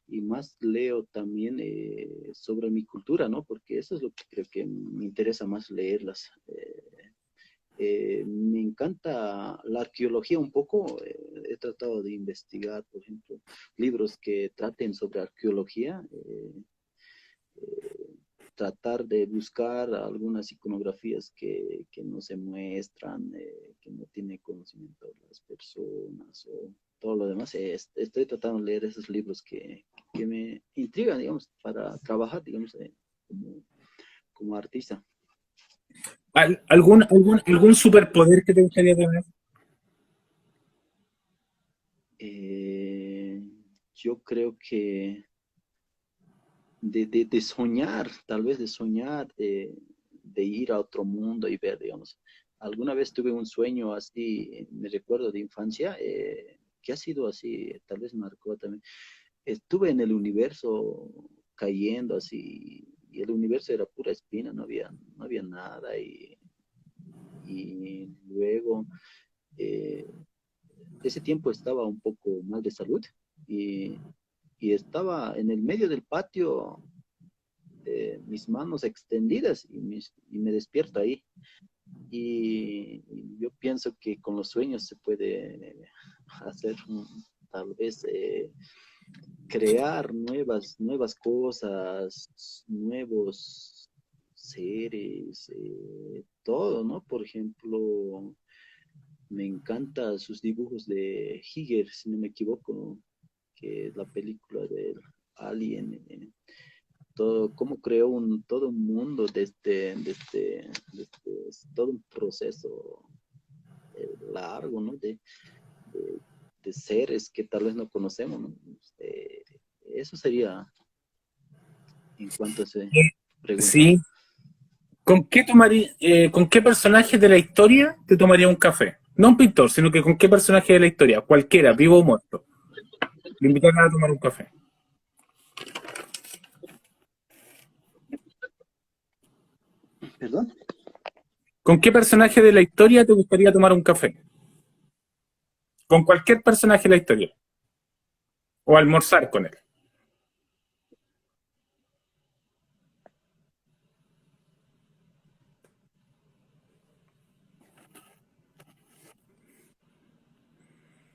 Speaker 2: y más leo también sobre mi cultura, ¿no? Porque eso es lo que creo que me interesa más leerlas. Me encanta la arqueología un poco. He tratado de investigar, por ejemplo, libros que traten sobre arqueología. Eh, Tratar de buscar algunas iconografías que no se muestran, que no tiene conocimiento las personas o todo lo demás. Estoy tratando de leer esos libros que me intrigan, digamos, para trabajar, digamos, como, como artista.
Speaker 1: ¿Algún superpoder que te gustaría tener?
Speaker 2: Eh, yo creo que de soñar, tal vez de soñar, de ir a otro mundo y ver, digamos. Alguna vez tuve un sueño así, me recuerdo de infancia, que ha sido así, tal vez marcó también. Estuve en el universo cayendo así, y el universo era pura espina, no había nada, y luego eh, ese tiempo estaba un poco mal de salud y, y estaba en el medio del patio, mis manos extendidas y me despierto ahí. Y yo pienso que con los sueños se puede hacer tal vez crear nuevas cosas, nuevos seres, todo, ¿no? Por ejemplo, me encanta sus dibujos de Giger, si no me equivoco, que es la película del Alien, todo, cómo creó todo un mundo desde todo un proceso largo, ¿no? de seres que tal vez no conocemos, ¿no? Eso sería en cuanto a esa pregunta.
Speaker 1: Sí. ¿Con qué personaje de la historia te tomaría un café? No un pintor, sino que con qué personaje de la historia, cualquiera, vivo o muerto. Le invitaron a tomar un café.
Speaker 2: ¿Perdón?
Speaker 1: ¿Con qué personaje de la historia te gustaría tomar un café? Con cualquier personaje de la historia. O almorzar con él.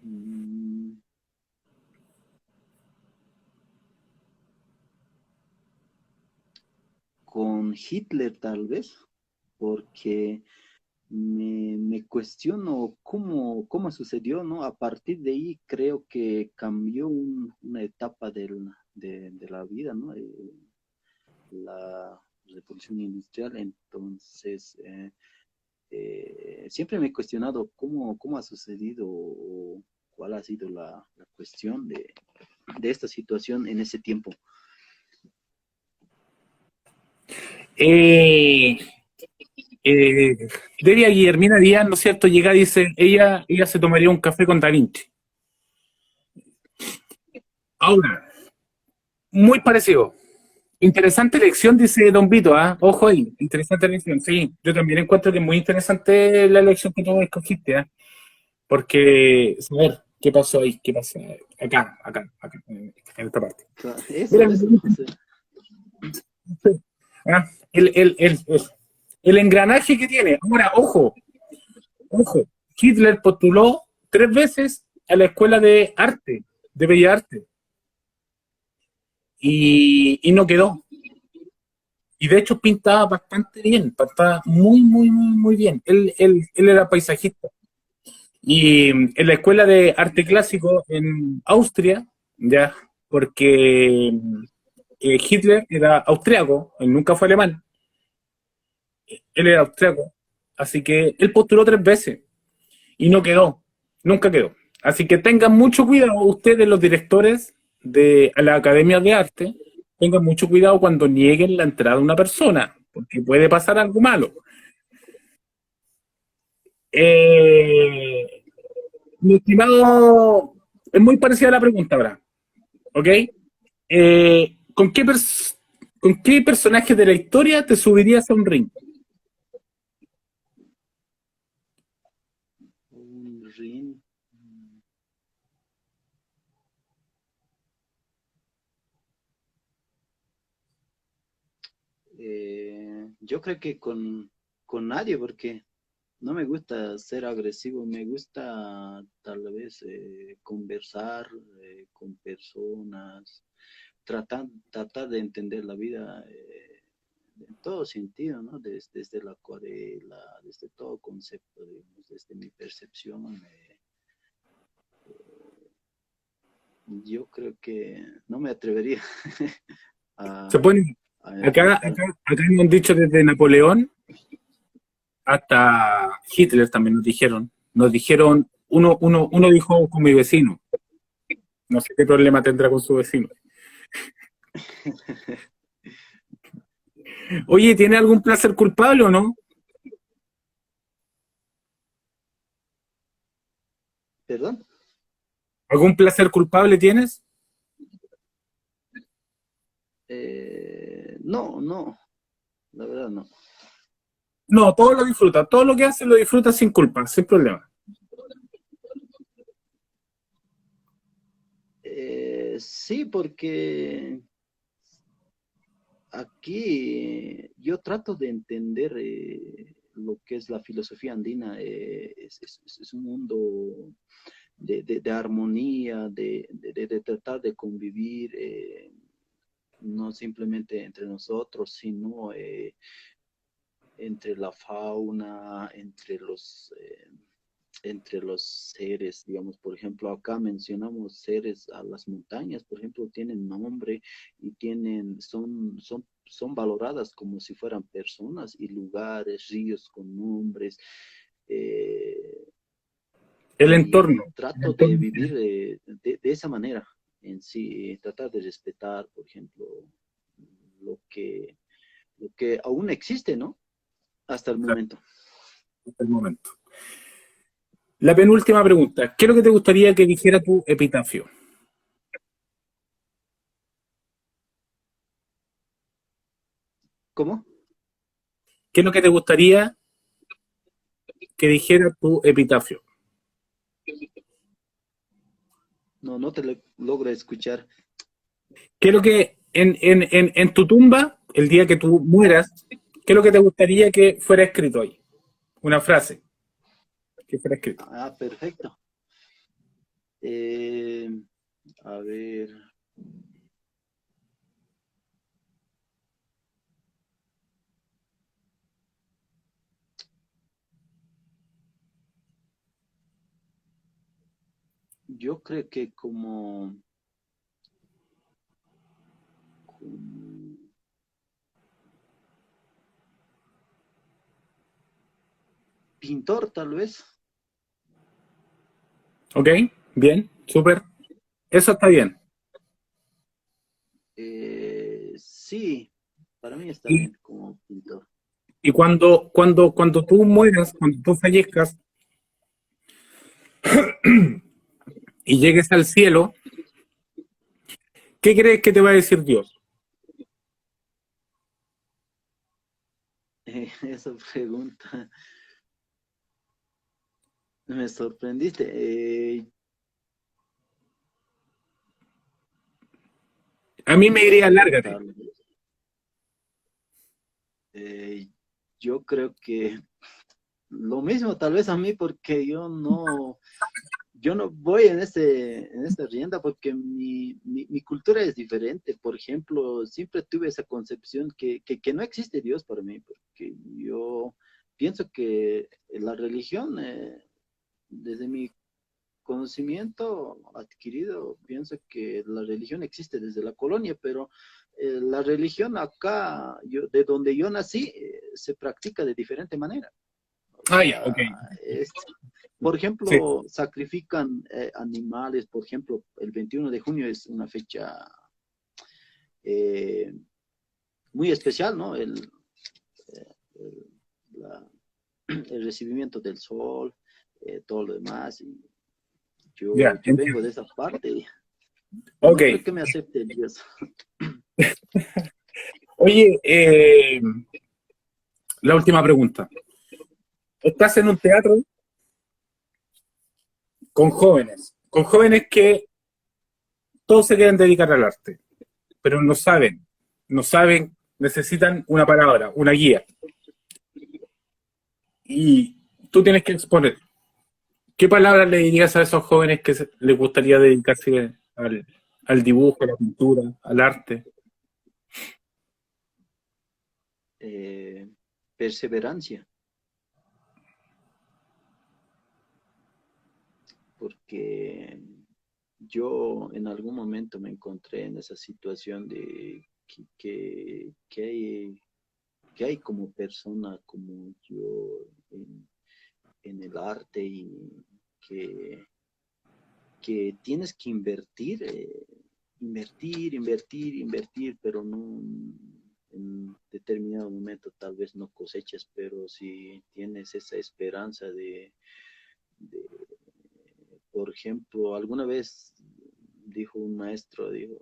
Speaker 2: Mm, con Hitler tal vez, porque me cuestiono cómo sucedió, ¿no? A partir de ahí creo que cambió una etapa de la vida, ¿no? La revolución industrial, entonces siempre me he cuestionado cómo ha sucedido o cuál ha sido la cuestión de esta situación en ese tiempo.
Speaker 1: Eh, eh, Delia Guillermina Díaz, ¿no es cierto? Llega y dice, ella se tomaría un café con Da Vinci. Ahora, muy parecido. Interesante elección, dice Don Vito, ¿ah? Ojo ahí, interesante elección. Sí, yo también encuentro que es muy interesante la elección que tú escogiste, ¿ah? Porque, saber qué pasó ahí, qué pasó acá, en esta parte. Mira,
Speaker 2: Eso.
Speaker 1: ¿ah? El engranaje que tiene. Ahora, ojo, Hitler postuló 3 veces a la escuela de arte, de Bellas Artes, y no quedó. Y de hecho pintaba bastante bien, pintaba muy bien. Él era paisajista. Y en la escuela de arte clásico en Austria, ya, porque Hitler era austriaco, él nunca fue alemán, él era austriaco, así que él postuló 3 veces y no quedó, nunca quedó. Así que tengan mucho cuidado ustedes, los directores de la Academia de Arte, tengan mucho cuidado cuando nieguen la entrada a una persona, porque puede pasar algo malo. Eh, Mi estimado, es muy parecida a la pregunta ahora, ¿ok? ¿Con con qué personaje de la historia te subirías a un ring?
Speaker 2: Un ring. Yo creo que con nadie, porque no me gusta ser agresivo, me gusta tal vez conversar con personas, tratar de entender la vida en todo sentido, ¿no? Desde la acuarela, desde todo concepto, digamos, desde mi percepción. Yo creo que no me atrevería
Speaker 1: Se
Speaker 2: a,
Speaker 1: pone,
Speaker 2: a
Speaker 1: acá
Speaker 2: enfrentar.
Speaker 1: me han dicho desde Napoleón hasta Hitler también nos dijeron, uno dijo con mi vecino, no sé qué problema tendrá con su vecino. Oye, ¿tiene algún placer culpable o no?
Speaker 2: ¿Perdón?
Speaker 1: ¿Algún placer culpable tienes?
Speaker 2: No, la verdad no.
Speaker 1: No, todo lo disfruta, todo lo que hace lo disfruta sin culpa, sin problema.
Speaker 2: Sí, porque aquí yo trato de entender lo que es la filosofía andina. Es un mundo de armonía, de tratar de convivir, no simplemente entre nosotros, sino entre la fauna, entre los seres, digamos, por ejemplo, acá mencionamos seres a las montañas, por ejemplo, tienen nombre y son valoradas como si fueran personas y lugares, ríos con nombres. Eh,
Speaker 1: El
Speaker 2: y
Speaker 1: entorno. El
Speaker 2: trato de
Speaker 1: entorno.
Speaker 2: vivir de esa manera en sí, tratar de respetar, por ejemplo, lo que, lo que aún existe, ¿no? Hasta el
Speaker 1: Claro,
Speaker 2: momento.
Speaker 1: hasta el momento. La penúltima pregunta. ¿Qué es lo que te gustaría que dijera tu epitafio?
Speaker 2: ¿Cómo?
Speaker 1: ¿Qué es lo que te gustaría que dijera tu epitafio?
Speaker 2: No, no te logro escuchar.
Speaker 1: ¿Qué es lo que en tu tumba, el día que tú mueras, qué es lo que te gustaría que fuera escrito ahí? Una frase que fuera escrito.
Speaker 2: Ah, perfecto. Eh, a ver, yo creo que como pintor, tal vez.
Speaker 1: ¿Ok? Bien, súper. Eso está bien.
Speaker 2: Sí, para mí está
Speaker 1: Y,
Speaker 2: bien como pintor.
Speaker 1: y cuando tú mueras, cuando tú fallezcas y llegues al cielo, ¿qué crees que te va a decir Dios?
Speaker 2: Esa pregunta me sorprendiste.
Speaker 1: A mí me
Speaker 2: No
Speaker 1: diría,
Speaker 2: sé,
Speaker 1: lárgate.
Speaker 2: tal vez. Eh, yo creo que lo mismo tal vez a mí porque yo no voy en esta rienda porque mi cultura es diferente. Por ejemplo, siempre tuve esa concepción que no existe Dios para mí, porque yo pienso que la religión, desde mi conocimiento adquirido, pienso que la religión existe desde la colonia, pero la religión acá, de donde yo nací, se practica de diferente manera. O
Speaker 1: Ah, ya,
Speaker 2: sea,
Speaker 1: ok.
Speaker 2: por
Speaker 1: Sí,
Speaker 2: ejemplo, sacrifican animales, por ejemplo, el 21 de junio es una fecha eh, muy especial, ¿no? El- la- el recibimiento del sol, todo lo demás. Y
Speaker 1: ya,
Speaker 2: yo vengo de
Speaker 1: entiendo.
Speaker 2: esa parte y
Speaker 1: Ok.
Speaker 2: no creo que me acepte Dios.
Speaker 1: Oye, la última pregunta. Estás en un teatro con jóvenes que todos se quieren dedicar al arte, pero no saben, necesitan una palabra, una guía. Y tú tienes que exponer. ¿Qué palabras le dirías a esos jóvenes que les gustaría dedicarse al dibujo, a la pintura, al arte?
Speaker 2: Eh, perseverancia, porque yo en algún momento me encontré en esa situación de que hay como persona como yo en el arte y que, que tienes que invertir, invertir, pero no en determinado momento tal vez no cosechas, pero si tienes esa esperanza de por ejemplo, alguna vez dijo un maestro, dijo,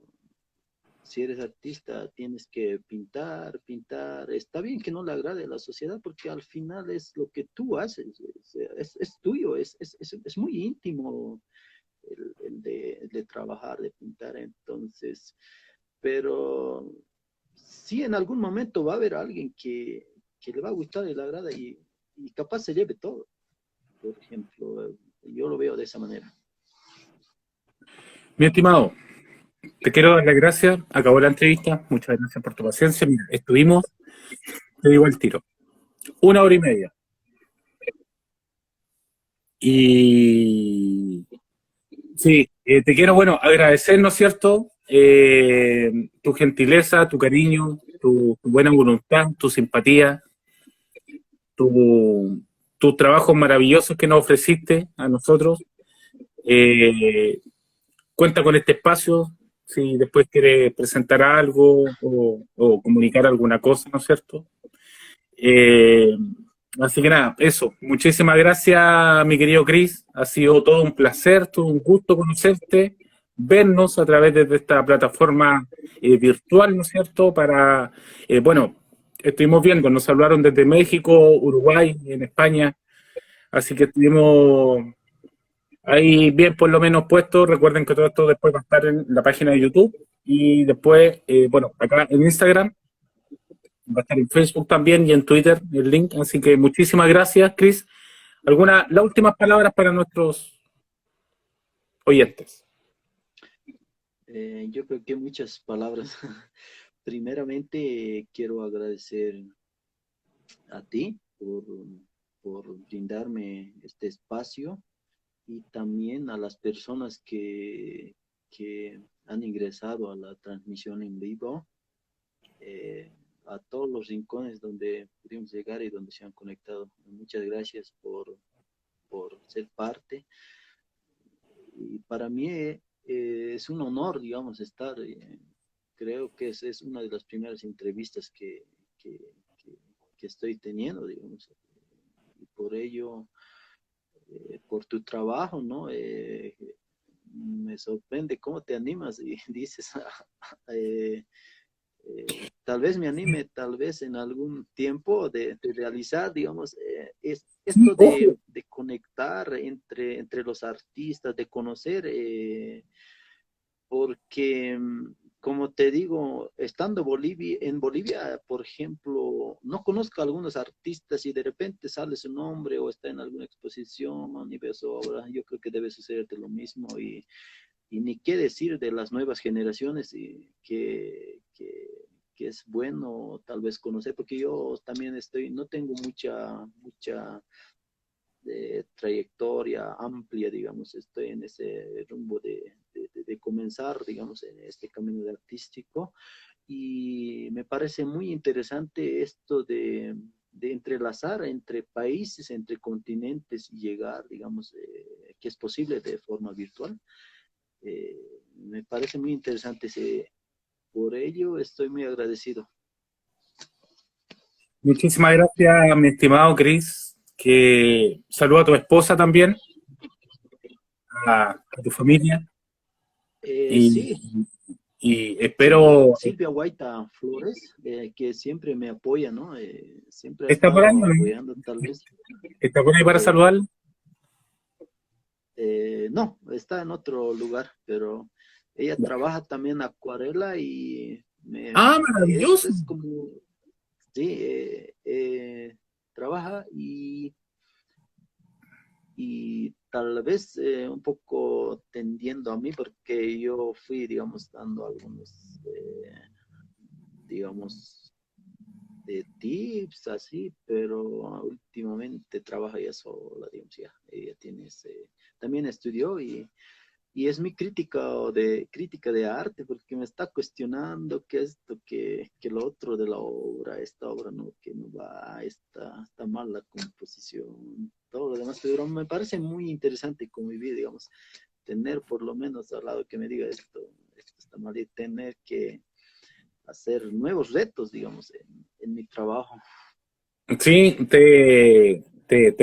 Speaker 2: si eres artista, tienes que pintar, pintar. Está bien que no le agrade a la sociedad porque al final es lo que tú haces, es tuyo, es muy íntimo el de trabajar, de pintar. Entonces, pero sí en algún momento va a haber alguien que le va a gustar y le agrada y capaz se lleve todo. Por ejemplo, yo lo veo de esa manera.
Speaker 1: Mi estimado, te quiero dar las gracias. Acabó la entrevista. Muchas gracias por tu paciencia. Mira, estuvimos, te digo el tiro, 1 hora y media. Y sí, te quiero, bueno, agradecer, ¿no es cierto? Tu gentileza, tu cariño, tu buena voluntad, tu simpatía, tu, tus trabajos maravillosos que nos ofreciste a nosotros. Eh, Cuenta con este espacio si después quieres presentar algo o comunicar alguna cosa, ¿no es cierto? Eh, Así que nada, eso. Muchísimas gracias, mi querido Chris. Ha sido todo un placer, todo un gusto conocerte, vernos a través de esta plataforma virtual, ¿no es cierto? Bueno, estuvimos viendo, nos hablaron desde México, Uruguay, en España, así que estuvimos ahí bien por lo menos puesto. Recuerden que todo esto después va a estar en la página de YouTube y después, bueno, acá en Instagram, va a estar en Facebook también y en Twitter el link. Así que muchísimas gracias, Chris. Las últimas palabras para nuestros oyentes?
Speaker 2: Yo creo que muchas palabras. Primeramente, quiero agradecer a ti por brindarme este espacio y también a las personas que han ingresado a la transmisión en vivo, eh, a todos los rincones donde pudimos llegar y donde se han conectado. Muchas gracias por ser parte. Y para mí es un honor, digamos, estar. Creo que es una de las primeras entrevistas que, que- que estoy teniendo, digamos. Y por ello, por tu trabajo, ¿no? Me sorprende cómo te animas y dices, eh, tal vez me anime, tal vez en algún tiempo de realizar, digamos, es
Speaker 1: Sí,
Speaker 2: esto
Speaker 1: ojo.
Speaker 2: de conectar entre los artistas, de conocer, porque, como te digo, estando en Bolivia, por ejemplo, no conozco a algunos artistas y de repente sale su nombre o está en alguna exposición y ves su obra, yo creo que debe sucederte lo mismo y ni qué decir de las nuevas generaciones y que es bueno tal vez conocer, porque yo también no tengo mucha trayectoria amplia, digamos, estoy en ese rumbo de comenzar, digamos, en este camino de artístico y me parece muy interesante esto de entrelazar entre países, entre continentes y llegar, digamos, que es posible de forma virtual. Me parece muy interesante. Por ello estoy muy agradecido.
Speaker 1: Muchísimas gracias, mi estimado Chris. Que saluda a tu esposa también, a tu familia y,
Speaker 2: Sí,
Speaker 1: y
Speaker 2: sí,
Speaker 1: espero.
Speaker 2: Silvia Guaita Flores, que siempre me apoya, ¿no? Siempre ha
Speaker 1: ¿Está por ahí?
Speaker 2: estado
Speaker 1: ¿No?
Speaker 2: apoyando, tal vez.
Speaker 1: ¿Está por ahí para
Speaker 2: eh,
Speaker 1: saludar?
Speaker 2: no, está en otro lugar, pero ella trabaja también acuarela y
Speaker 1: Ah, maravilloso.
Speaker 2: es como, sí, trabaja y tal vez un poco tendiendo a mí, porque yo fui, digamos, dando algunos, digamos, de tips así, pero últimamente trabaja ya sola, digamos, ya, ella tiene también estudió y es mi crítica de arte, porque me está cuestionando que esto, que lo otro de la obra, esta obra no, que no va, está mal la composición, todo lo demás, pero me parece muy interesante convivir, digamos, tener por lo menos al lado que me diga esto está mal y tener que hacer nuevos retos, digamos, en mi trabajo.
Speaker 1: Sí, te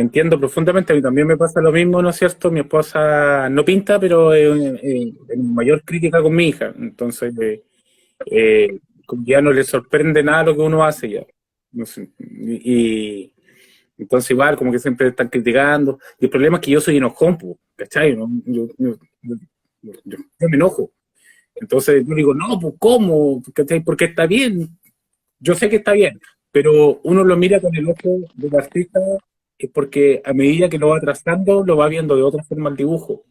Speaker 1: entiendo profundamente. A mí también me pasa lo mismo, ¿no es cierto? Mi esposa no pinta, pero es mayor crítica con mi hija. Entonces, como ya no le sorprende nada lo que uno hace ya. No sé, y entonces igual, como que siempre están criticando. Y el problema es que yo soy enojón, po, ¿cachai? ¿No? Yo me enojo. Entonces yo digo, no, pues ¿cómo? ¿Cachai? Porque está bien. Yo sé que está bien, pero uno lo mira con el ojo del artista, es porque a medida que lo va trazando, lo va viendo de otra forma el dibujo.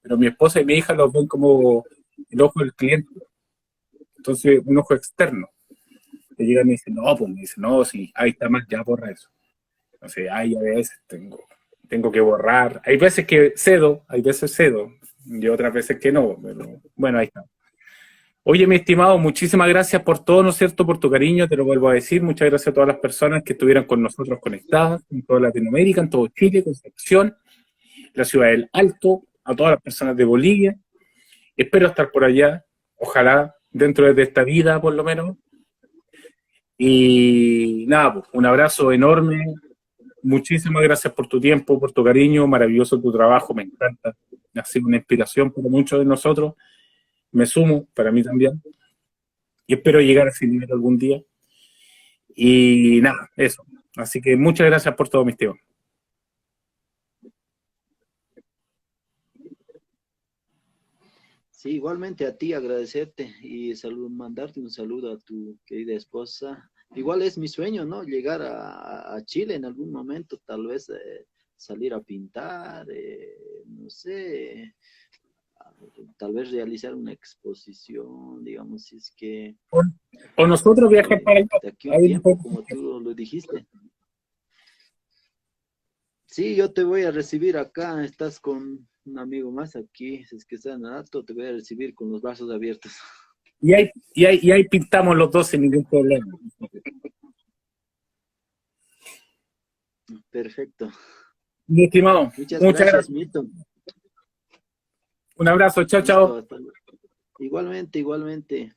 Speaker 1: Pero mi esposa y mi hija lo ven como el ojo del cliente, entonces un ojo externo. Que llegan y me dicen, no, pues me dicen, no, sí, ahí está mal, ya borra eso. Entonces, hay a veces tengo que borrar. Hay veces que cedo, hay veces cedo, y otras veces que no, pero bueno, ahí está. Oye, mi estimado, muchísimas gracias por todo, ¿no es cierto? Por tu cariño, te lo vuelvo a decir. Muchas gracias a todas las personas que estuvieron con nosotros conectadas en toda Latinoamérica, en todo Chile, Concepción, la ciudad del Alto, a todas las personas de Bolivia. Espero estar por allá, ojalá dentro de esta vida, por lo menos. Y nada, pues, un abrazo enorme. Muchísimas gracias por tu tiempo, por tu cariño. Maravilloso tu trabajo, me encanta. Ha sido una inspiración para muchos de nosotros. Me sumo, para mí también. Y espero llegar a ese nivel algún día. Y nada, eso. Así que muchas gracias por todo, mis tíos.
Speaker 2: Sí, igualmente a ti agradecerte y mandarte un saludo a tu querida esposa. Igual es mi sueño, ¿no? Llegar a Chile en algún momento, tal vez salir a pintar, no sé, tal vez realizar una exposición, digamos, si es que
Speaker 1: O nosotros viajar para allá.
Speaker 2: de aquí a un
Speaker 1: Ahí nos
Speaker 2: tiempo,
Speaker 1: podemos-
Speaker 2: como tú lo dijiste. Sí, yo te voy a recibir acá, estás con un amigo más aquí, si es que estás en rato, te voy a recibir con los brazos abiertos.
Speaker 1: y ahí pintamos los dos sin ningún problema.
Speaker 2: Perfecto.
Speaker 1: Mi estimado,
Speaker 2: Muchas
Speaker 1: muchas
Speaker 2: gracias,
Speaker 1: gracias.
Speaker 2: Milton.
Speaker 1: Un abrazo, chao,
Speaker 2: Listo,
Speaker 1: chao.
Speaker 2: hasta luego. Igualmente, igualmente.